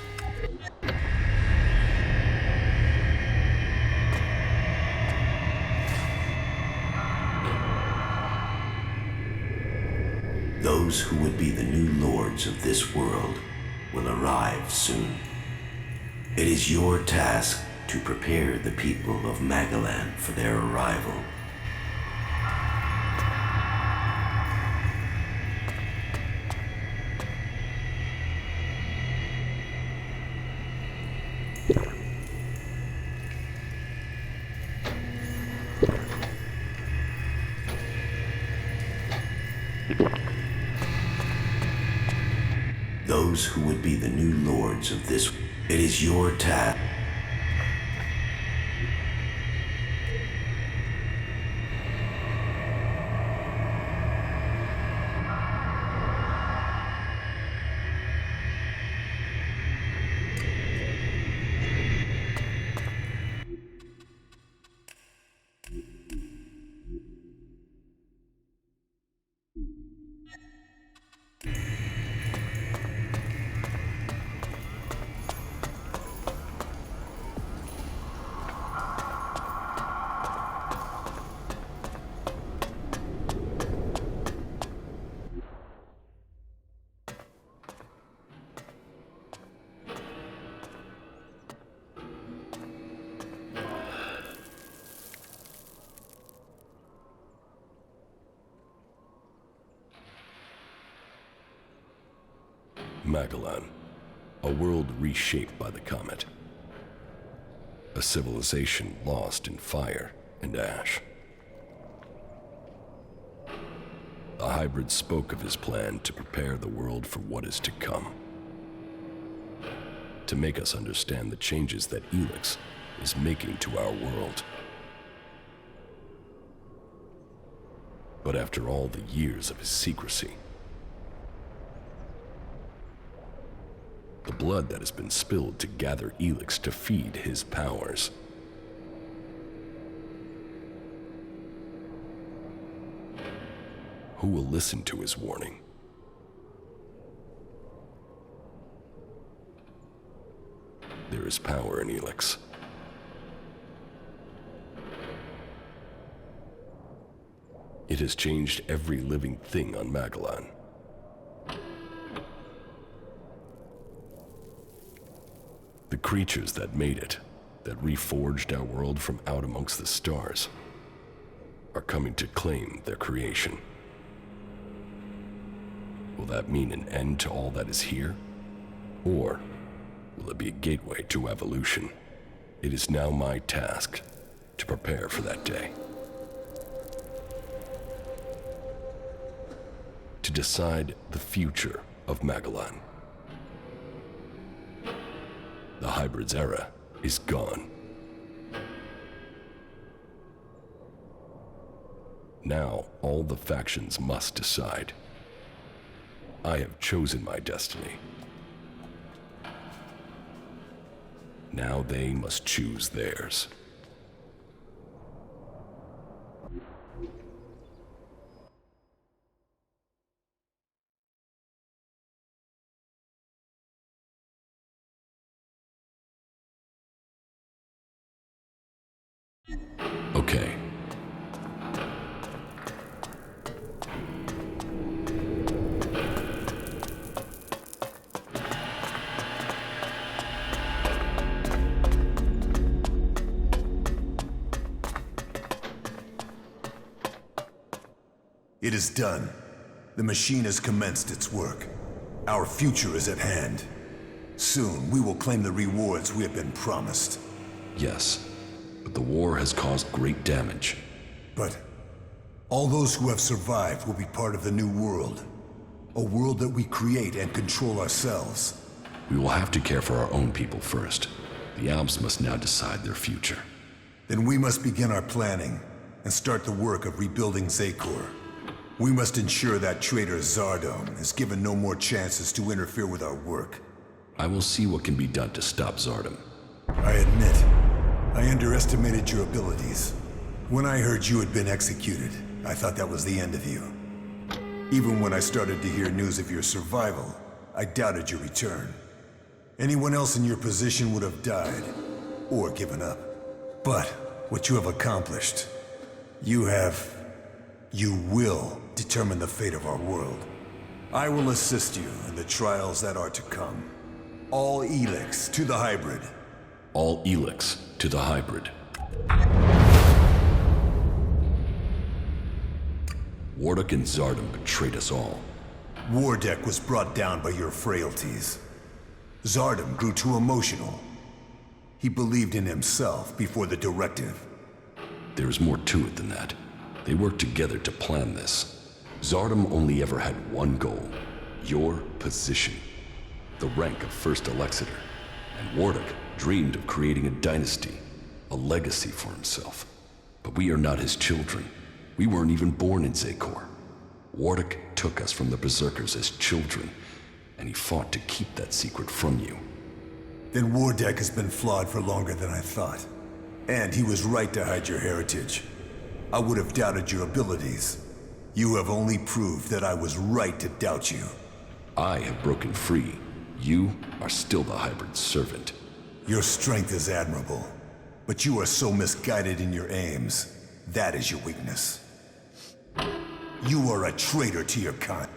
Those who would be the new lords of this world will arrive soon. It is your task to prepare the people of Magalan for their arrival. Those who would be the new lords of this, it is your task. Magalan, a world reshaped by the comet. A civilization lost in fire and ash. The hybrid spoke of his plan to prepare the world for what is to come. To make us understand the changes that Elex is making to our world. But after all the years of his secrecy, the blood that has been spilled to gather Elex to feed his powers, who will listen to his warning? There is power in Elex. It has changed every living thing on Magellan. The creatures that made it, that reforged our world from out amongst the stars, are coming to claim their creation. Will that mean an end to all that is here? Or will it be a gateway to evolution? It is now my task to prepare for that day. To decide the future of Magellan. The hybrid's era is gone. Now, all the factions must decide. I have chosen my destiny. Now they must choose theirs. Okay. It is done. The machine has commenced its work. Our future is at hand. Soon, we will claim the rewards we have been promised. Yes, but the war has caused great damage. But all those who have survived will be part of the new world. A world that we create and control ourselves. We will have to care for our own people first. The Alps must now decide their future. Then we must begin our planning and start the work of rebuilding Zakor. We must ensure that traitor Zardom is given no more chances to interfere with our work. I will see what can be done to stop Zardom. I admit, I underestimated your abilities. When I heard you had been executed, I thought that was the end of you. Even when I started to hear news of your survival, I doubted your return. Anyone else in your position would have died, or given up. But what you have accomplished, you will determine the fate of our world. I will assist you in the trials that are to come. All Elex to the hybrid. All Elex to the hybrid. Wardock and Zardom betrayed us all. Wardeck was brought down by your frailties. Zardom grew too emotional. He believed in himself before the directive. There is more to it than that. They worked together to plan this. Zardom only ever had one goal. Your position. The rank of First Elexiter. And Wardock dreamed of creating a dynasty. A legacy for himself. But we are not his children. We weren't even born in Zakor. Wardock took us from the Berserkers as children, and he fought to keep that secret from you. Then Wardeck has been flawed for longer than I thought. And he was right to hide your heritage. I would have doubted your abilities. You have only proved that I was right to doubt you. I have broken free. You are still the hybrid servant. Your strength is admirable, but you are so misguided in your aims. That is your weakness. You are a traitor to your kind.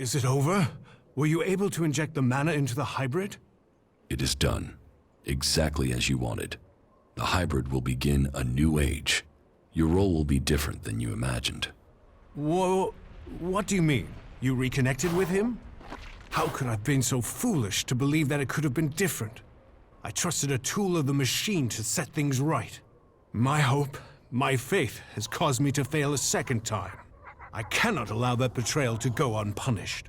Is it over? Were you able to inject the mana into the hybrid? It is done. Exactly as you wanted. The hybrid will begin a new age. Your role will be different than you imagined. Whoa, what do you mean? You reconnected with him? How could I have been so foolish to believe that it could have been different? I trusted a tool of the machine to set things right. My hope, my faith, has caused me to fail a second time. I cannot allow that betrayal to go unpunished.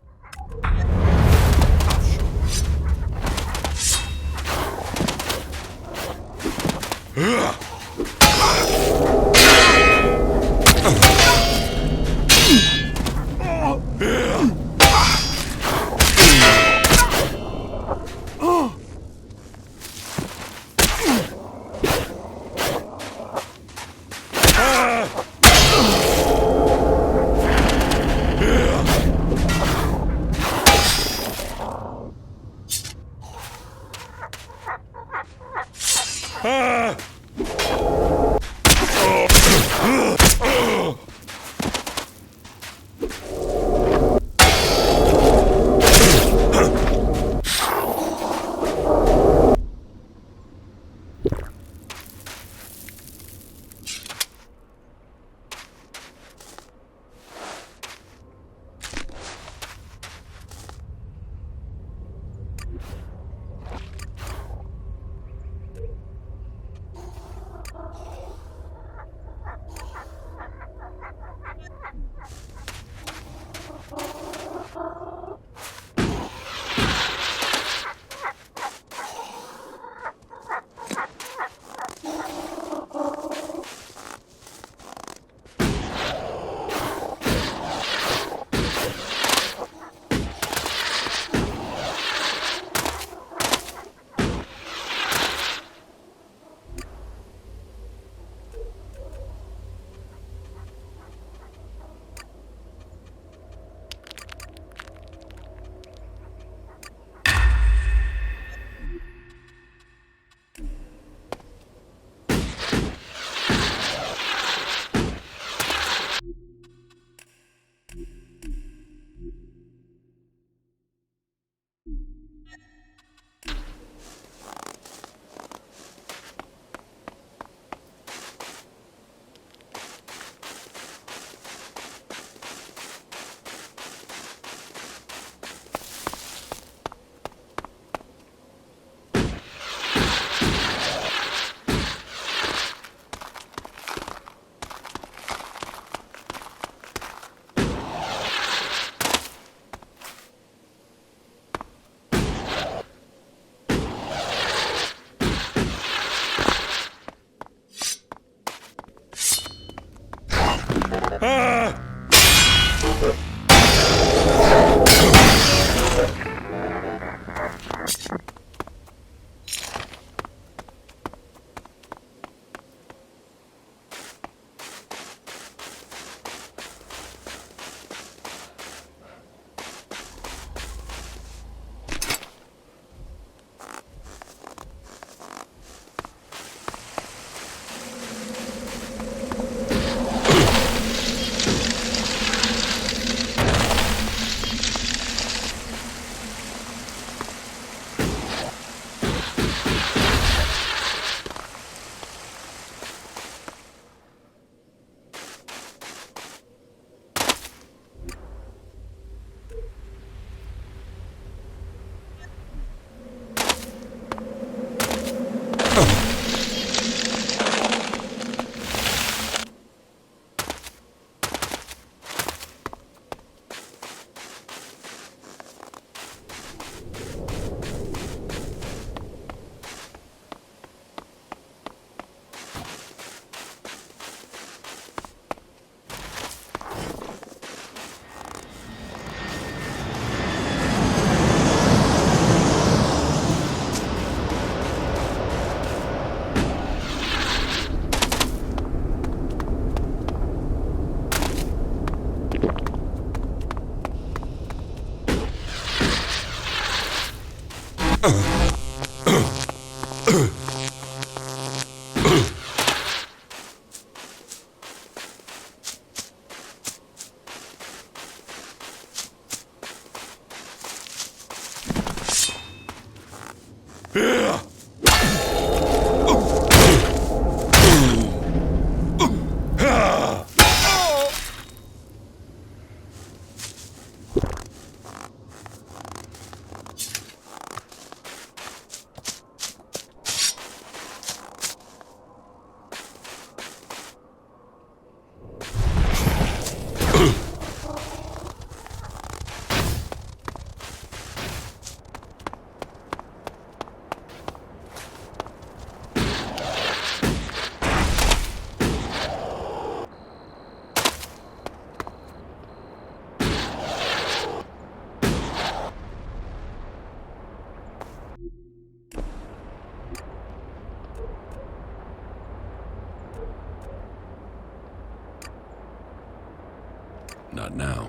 Not now.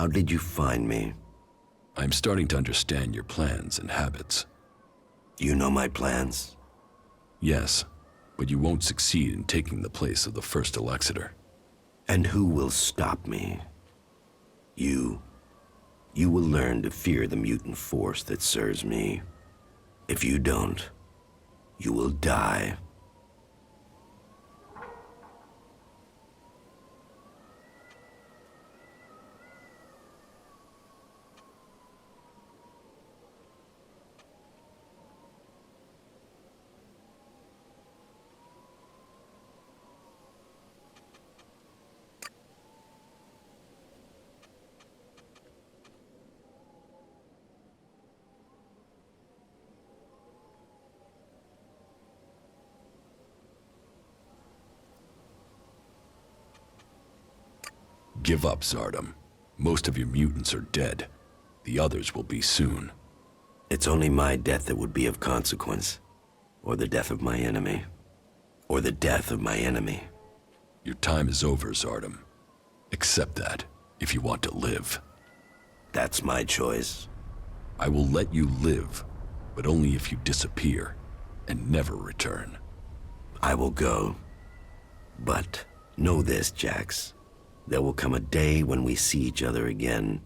How did you find me? I'm starting to understand your plans and habits. You know my plans? Yes, but you won't succeed in taking the place of the first Elexiter. And who will stop me? You. You will learn to fear the mutant force that serves me. If you don't, you will die. Give up, Zardom. Most of your mutants are dead. The others will be soon. It's only my death that would be of consequence. Or the death of my enemy. Or the death of my enemy. Your time is over, Zardom. Accept that, if you want to live. That's my choice. I will let you live, but only if you disappear and never return. I will go. But know this, Jax. There will come a day when we see each other again.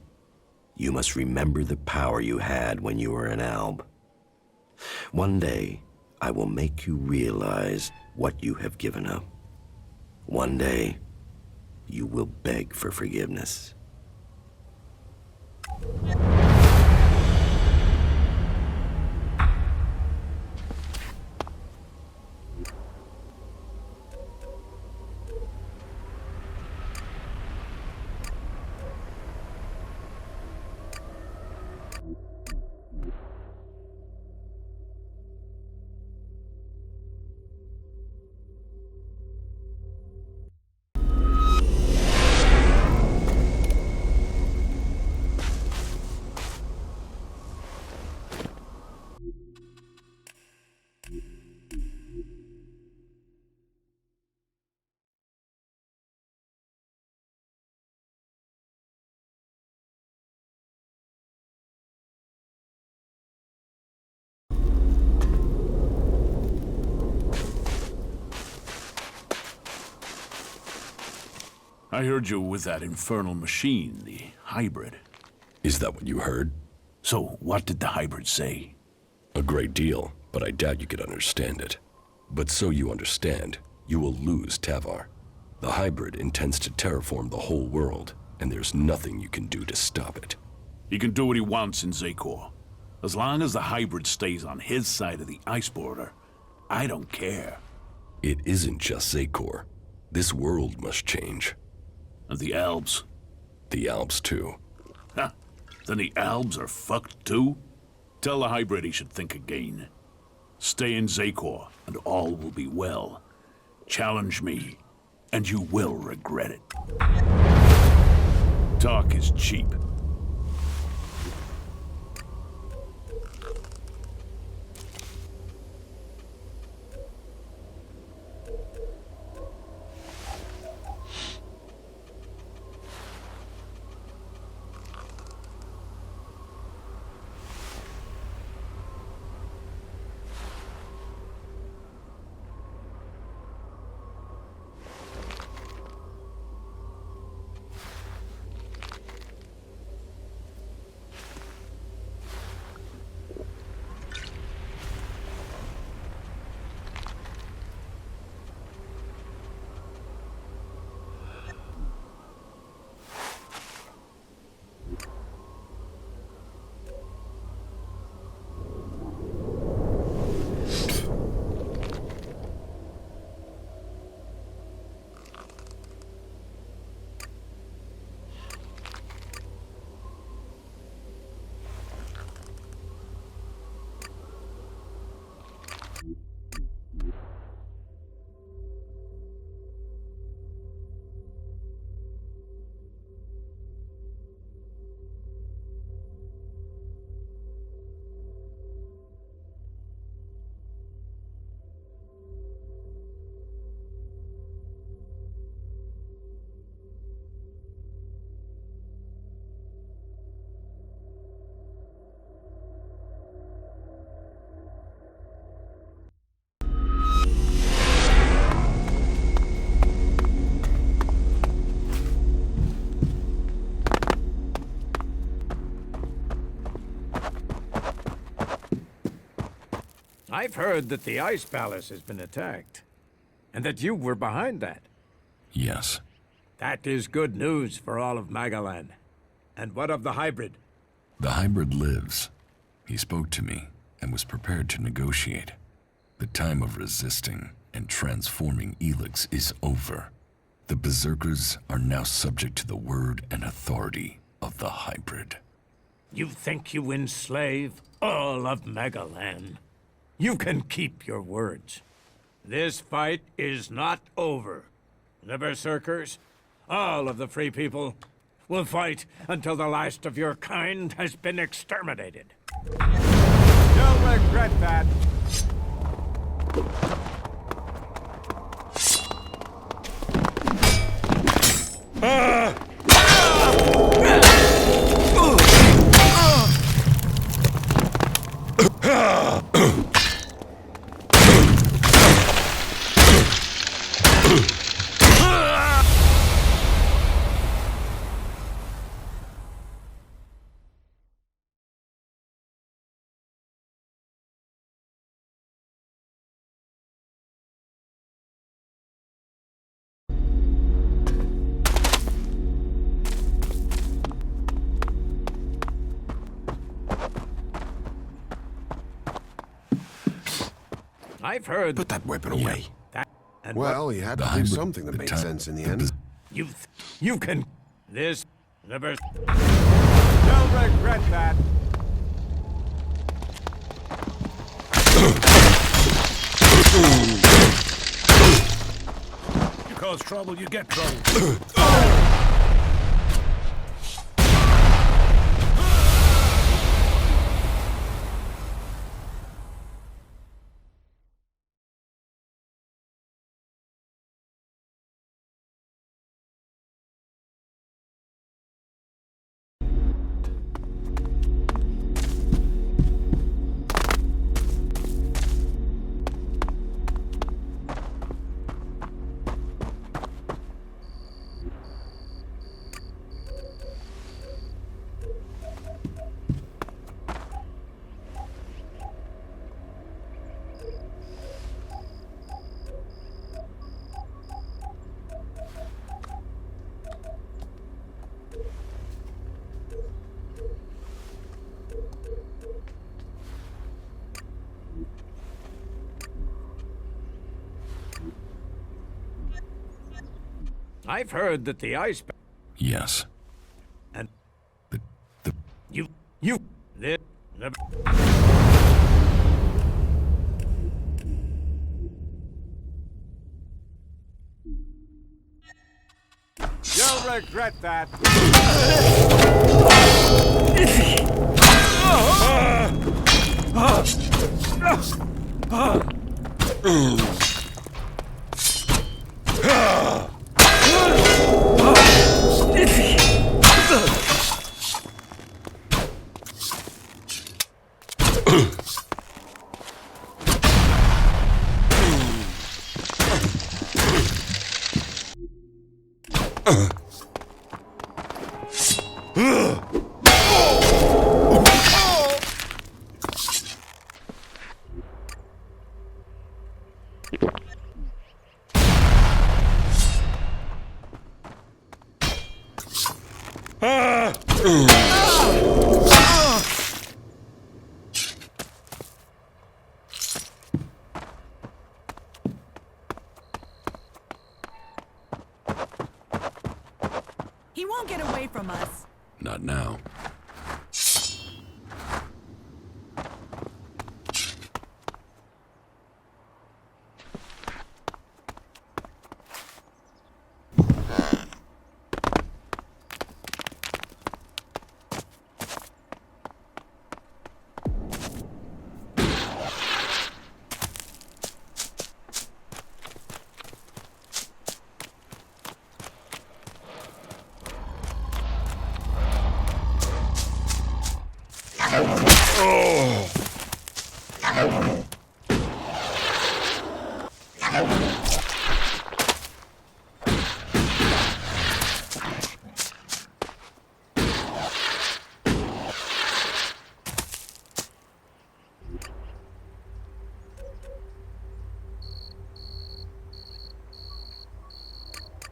You must remember the power you had when you were an alb. One day, I will make you realize what you have given up. One day, you will beg for forgiveness. I heard you with that infernal machine, the hybrid. Is that what you heard? So, what did the hybrid say? A great deal, but I doubt you could understand it. But so you understand, you will lose Tavar. The hybrid intends to terraform the whole world, and there's nothing you can do to stop it. He can do what he wants in Zakor. As long as the hybrid stays on his side of the ice border, I don't care. It isn't just Zakor. This world must change. And the Alps? The Alps, too. Huh. Then the Alps are fucked, too? Tell the hybrid he should think again. Stay in Zakor, and all will be well. Challenge me, and you will regret it. Talk is cheap. I've heard that the Ice Palace has been attacked, and that you were behind that. Yes. That is good news for all of Magalan. And what of the hybrid? The hybrid lives. He spoke to me and was prepared to negotiate. The time of resisting and transforming Elex is over. The Berserkers are now subject to the word and authority of the hybrid. You think you enslave all of Magalan? You can keep your words. This fight is not over. The Berserkers, all of the free people, will fight until the last of your kind has been exterminated. You'll regret that. I've heard... Put that weapon away. Well, he had to do something that made sense in the end. You can... This... The Don't regret that. You cause trouble, you get trouble. I've heard that the ice... Yes. And... The... You... The... You'll regret that. He won't get away from us. Not now.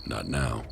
Not now.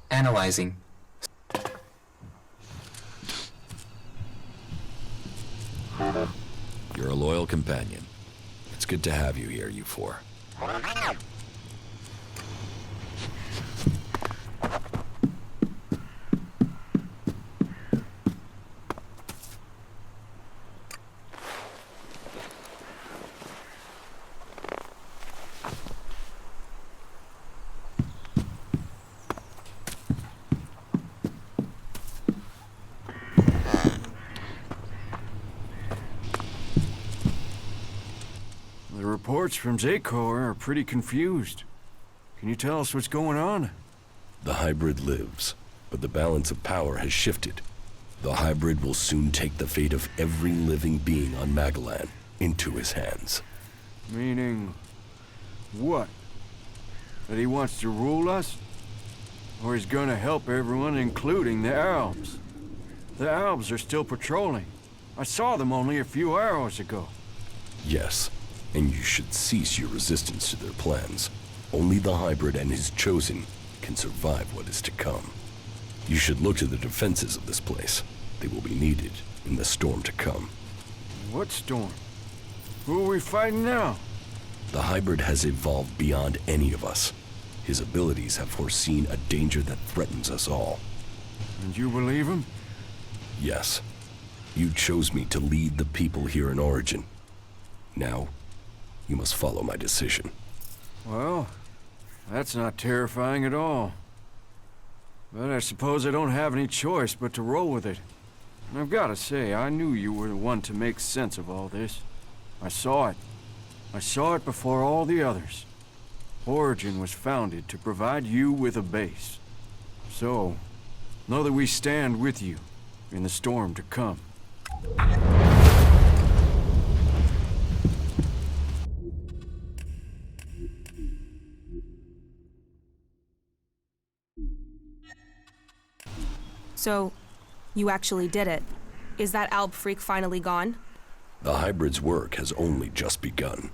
Analyzing. You're a loyal companion. It's good to have you here, you four. The reports from Zakor are pretty confused. Can you tell us what's going on? The hybrid lives, but the balance of power has shifted. The hybrid will soon take the fate of every living being on Magalan into his hands. Meaning... what? That he wants to rule us? Or he's gonna help everyone, including the Albs? The Albs are still patrolling. I saw them only a few hours ago. Yes, and you should cease your resistance to their plans. Only the hybrid and his chosen can survive what is to come. You should look to the defenses of this place. They will be needed in the storm to come. What storm? Who are we fighting now? The hybrid has evolved beyond any of us. His abilities have foreseen a danger that threatens us all. And you believe him? Yes. You chose me to lead the people here in Origin. Now, you must follow my decision. Well, that's not terrifying at all. But I suppose I don't have any choice but to roll with it. And I've got to say, I knew you were the one to make sense of all this. I saw it. I saw it before all the others. Origin was founded to provide you with a base. So, know that we stand with you in the storm to come. So, you actually did it. Is that Alb freak finally gone? The hybrid's work has only just begun.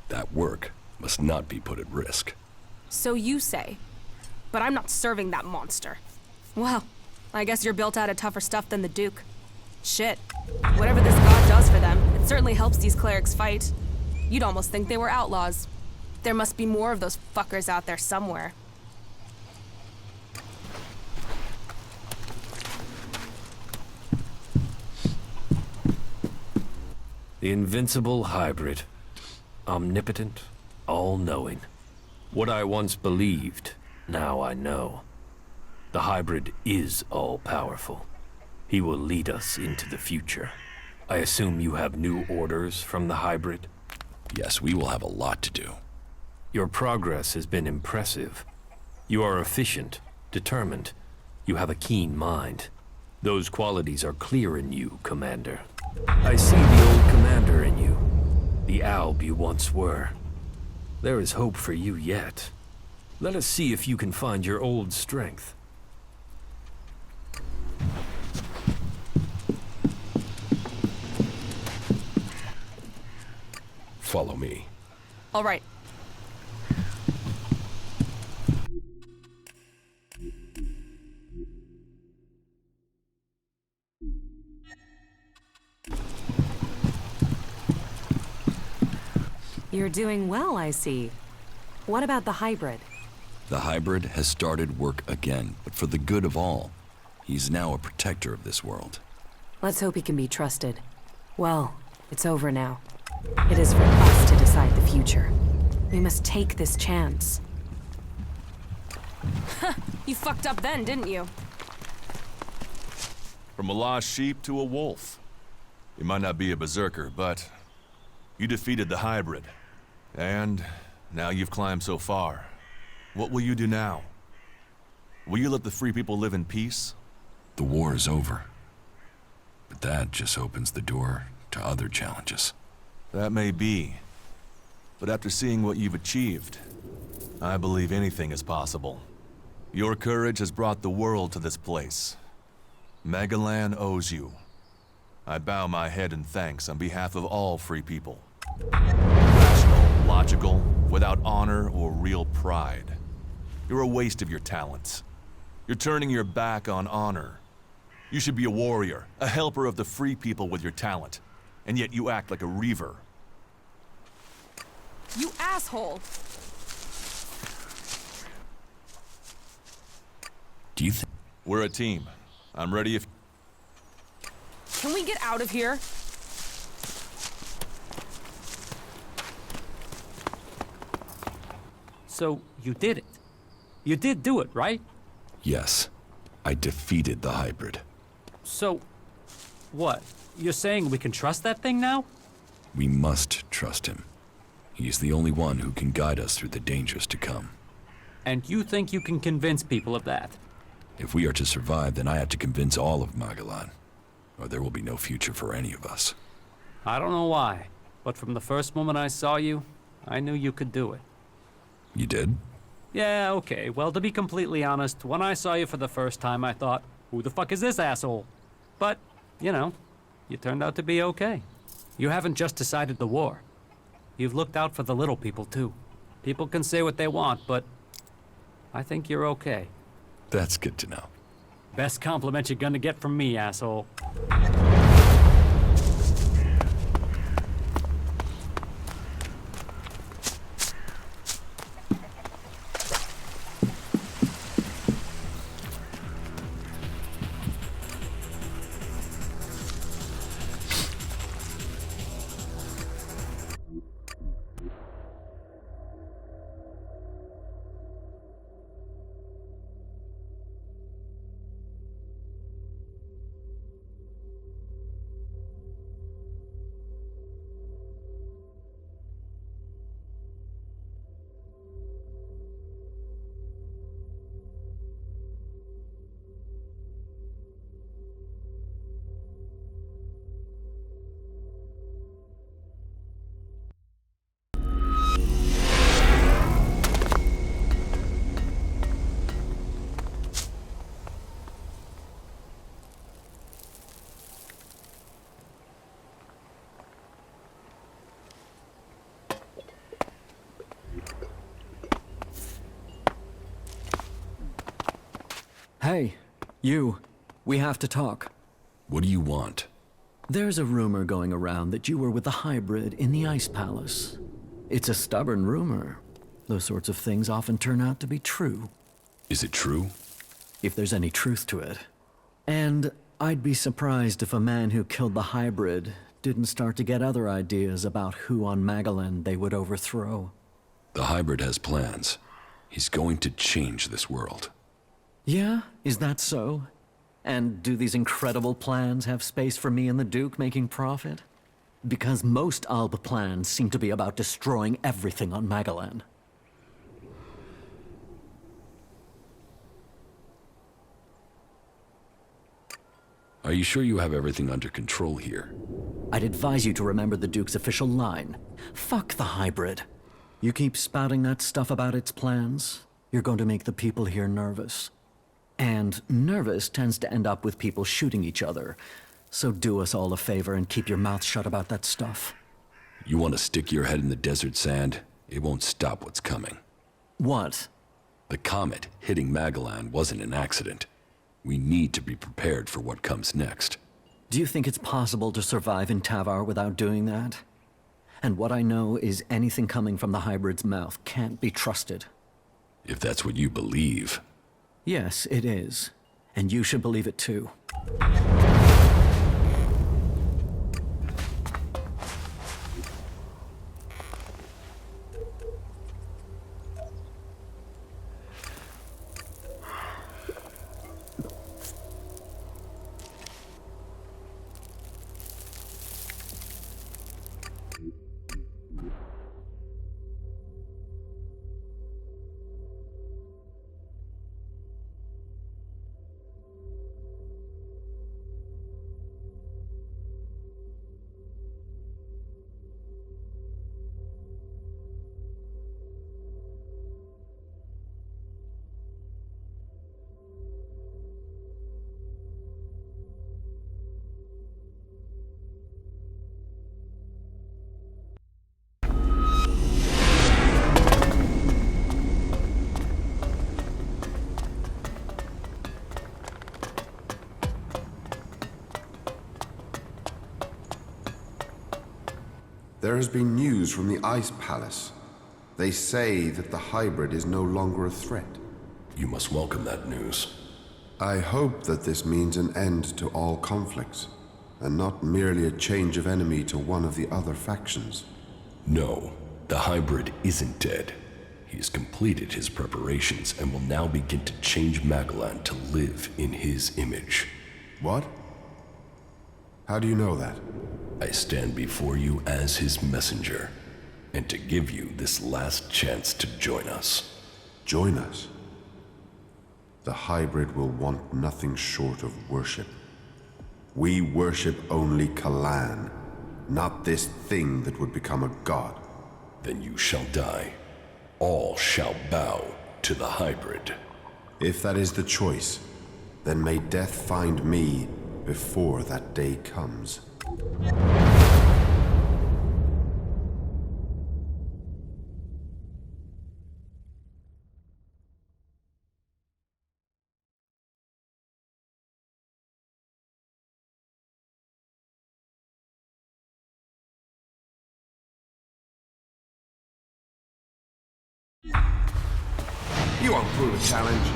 That work must not be put at risk. So you say. But I'm not serving that monster. Well, I guess you're built out of tougher stuff than the Duke. Shit. Whatever this god does for them, it certainly helps these clerics fight. You'd almost think they were outlaws. There must be more of those fuckers out there somewhere. The invincible hybrid. Omnipotent, all-knowing. What I once believed, now I know. The hybrid is all-powerful. He will lead us into the future. I assume you have new orders from the hybrid? Yes, we will have a lot to do. Your progress has been impressive. You are efficient, determined. You have a keen mind. Those qualities are clear in you, Commander. I see the old commander in you. The Alb you once were. There is hope for you yet. Let us see if you can find your old strength. Follow me. All right. You're doing well, I see. What about the hybrid? The hybrid has started work again, but for the good of all. He's now a protector of this world. Let's hope he can be trusted. Well, it's over now. It is for us to decide the future. We must take this chance. You fucked up then, didn't you? From a lost sheep to a wolf. You might not be a berserker, but you defeated the hybrid. And now you've climbed so far. What will you do now? Will you let the free people live in peace? The war is over. But that just opens the door to other challenges. That may be. But after seeing what you've achieved, I believe anything is possible. Your courage has brought the world to this place. Megalan owes you. I bow my head in thanks on behalf of all free people. Rational, logical, without honor or real pride. You're a waste of your talents. You're turning your back on honor. You should be a warrior, a helper of the free people with your talent, and yet you act like a reaver. You asshole! Do you think... We're a team. I'm ready if... Can we get out of here? So, you did it. You did do it, right? Yes, I defeated the hybrid. So, what? You're saying we can trust that thing now? We must trust him. He's the only one who can guide us through the dangers to come. And you think you can convince people of that? If we are to survive, then I have to convince all of Magalan, or there will be no future for any of us. I don't know why, but from the first moment I saw you, I knew you could do it. You did? Yeah, okay. Well, to be completely honest, when I saw you for the first time, I thought, who the fuck is this asshole? But, you know, you turned out to be okay. You haven't just decided the war. You've looked out for the little people, too. People can say what they want, but I think you're okay. That's good to know. Best compliment you're gonna get from me, asshole. Hey, you. We have to talk. What do you want? There's a rumor going around that you were with the hybrid in the Ice Palace. It's a stubborn rumor. Those sorts of things often turn out to be true. Is it true? If there's any truth to it. And I'd be surprised if a man who killed the hybrid didn't start to get other ideas about who on Magalan they would overthrow. The hybrid has plans. He's going to change this world. Yeah? Is that so? And do these incredible plans have space for me and the Duke making profit? Because most Alb plans seem to be about destroying everything on Magalan. Are you sure you have everything under control here? I'd advise you to remember the Duke's official line. Fuck the hybrid. You keep spouting that stuff about its plans, you're going to make the people here nervous. And nervous tends to end up with people shooting each other. So do us all a favor and keep your mouth shut about that stuff. You want to stick your head in the desert sand? It won't stop what's coming. What? The comet hitting Magalan wasn't an accident. We need to be prepared for what comes next. Do you think it's possible to survive in Tavar without doing that? And what I know is anything coming from the hybrid's mouth can't be trusted. If that's what you believe. Yes, it is. And you should believe it too. There has been news from the Ice Palace. They say that the hybrid is no longer a threat. You must welcome that news. I hope that this means an end to all conflicts, and not merely a change of enemy to one of the other factions. No, the hybrid isn't dead. He has completed his preparations and will now begin to change Magalan to live in his image. What? How do you know that? I stand before you as his messenger, and to give you this last chance to join us. Join us? The hybrid will want nothing short of worship. We worship only Kalan, not this thing that would become a god. Then you shall die. All shall bow to the hybrid. If that is the choice, then may death find me before that day comes. You won't prove a challenge.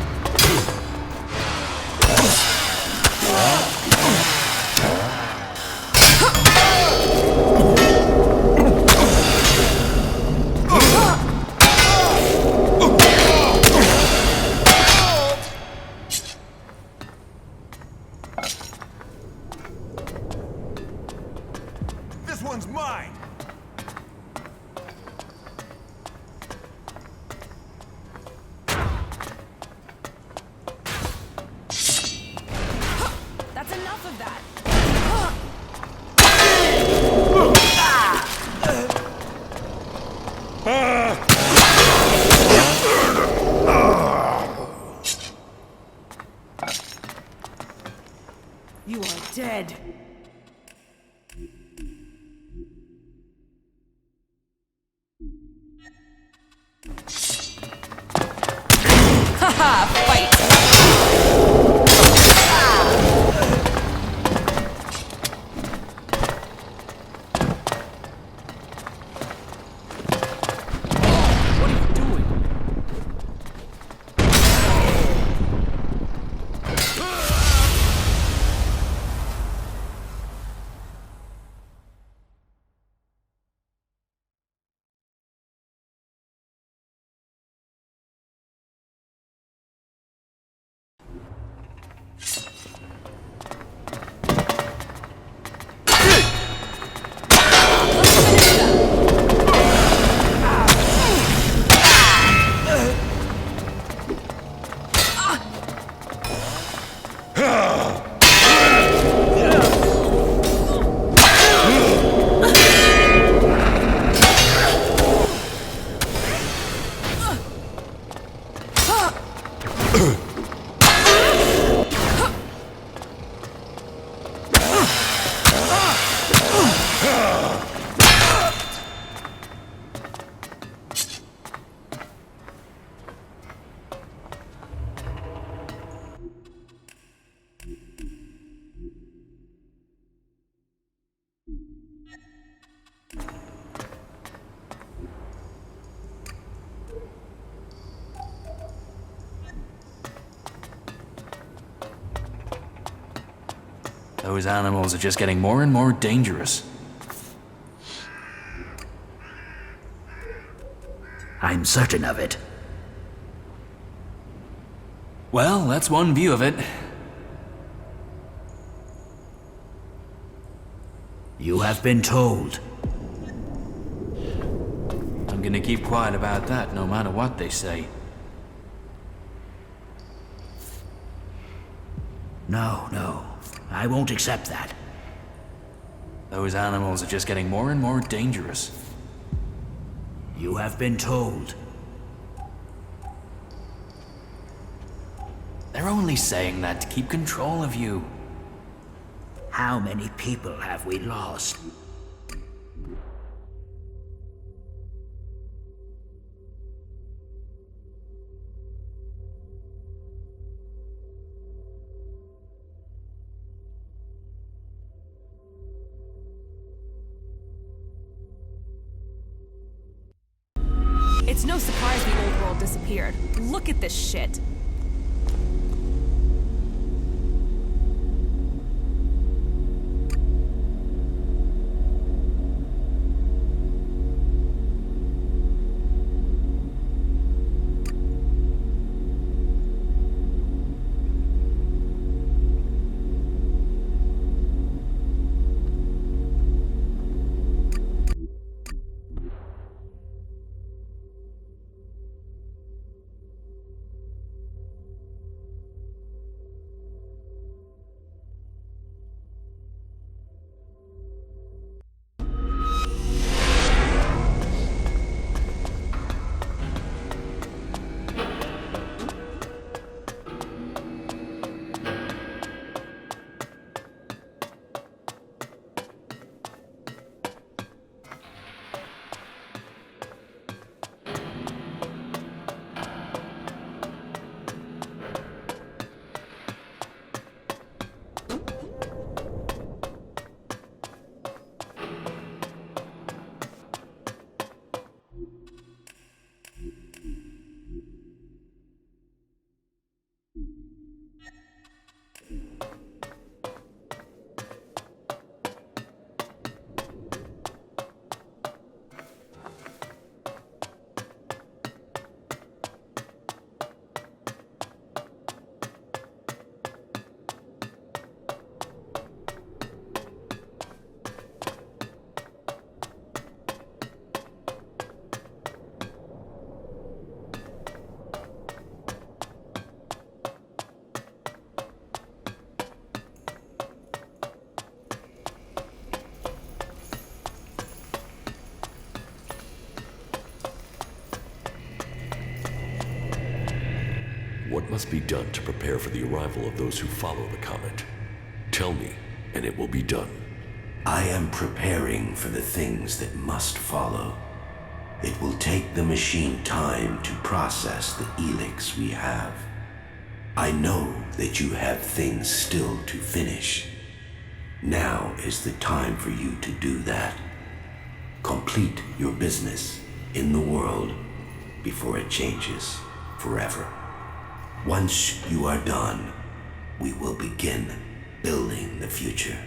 This one's mine! That's enough of that. You are dead. Haha, fight! Those animals are just getting more and more dangerous. I'm certain of it. Well, that's one view of it. You have been told. I'm gonna keep quiet about that, no matter what they say. No. I won't accept that. Those animals are just getting more and more dangerous. You have been told. They're only saying that to keep control of you. How many people have we lost? It's no surprise the old world disappeared. Look at this shit. What must be done to prepare for the arrival of those who follow the comet? Tell me, and it will be done. I am preparing for the things that must follow. It will take the machine time to process the Elex we have. I know that you have things still to finish. Now is the time for you to do that. Complete your business in the world before it changes forever. Once you are done, we will begin building the future.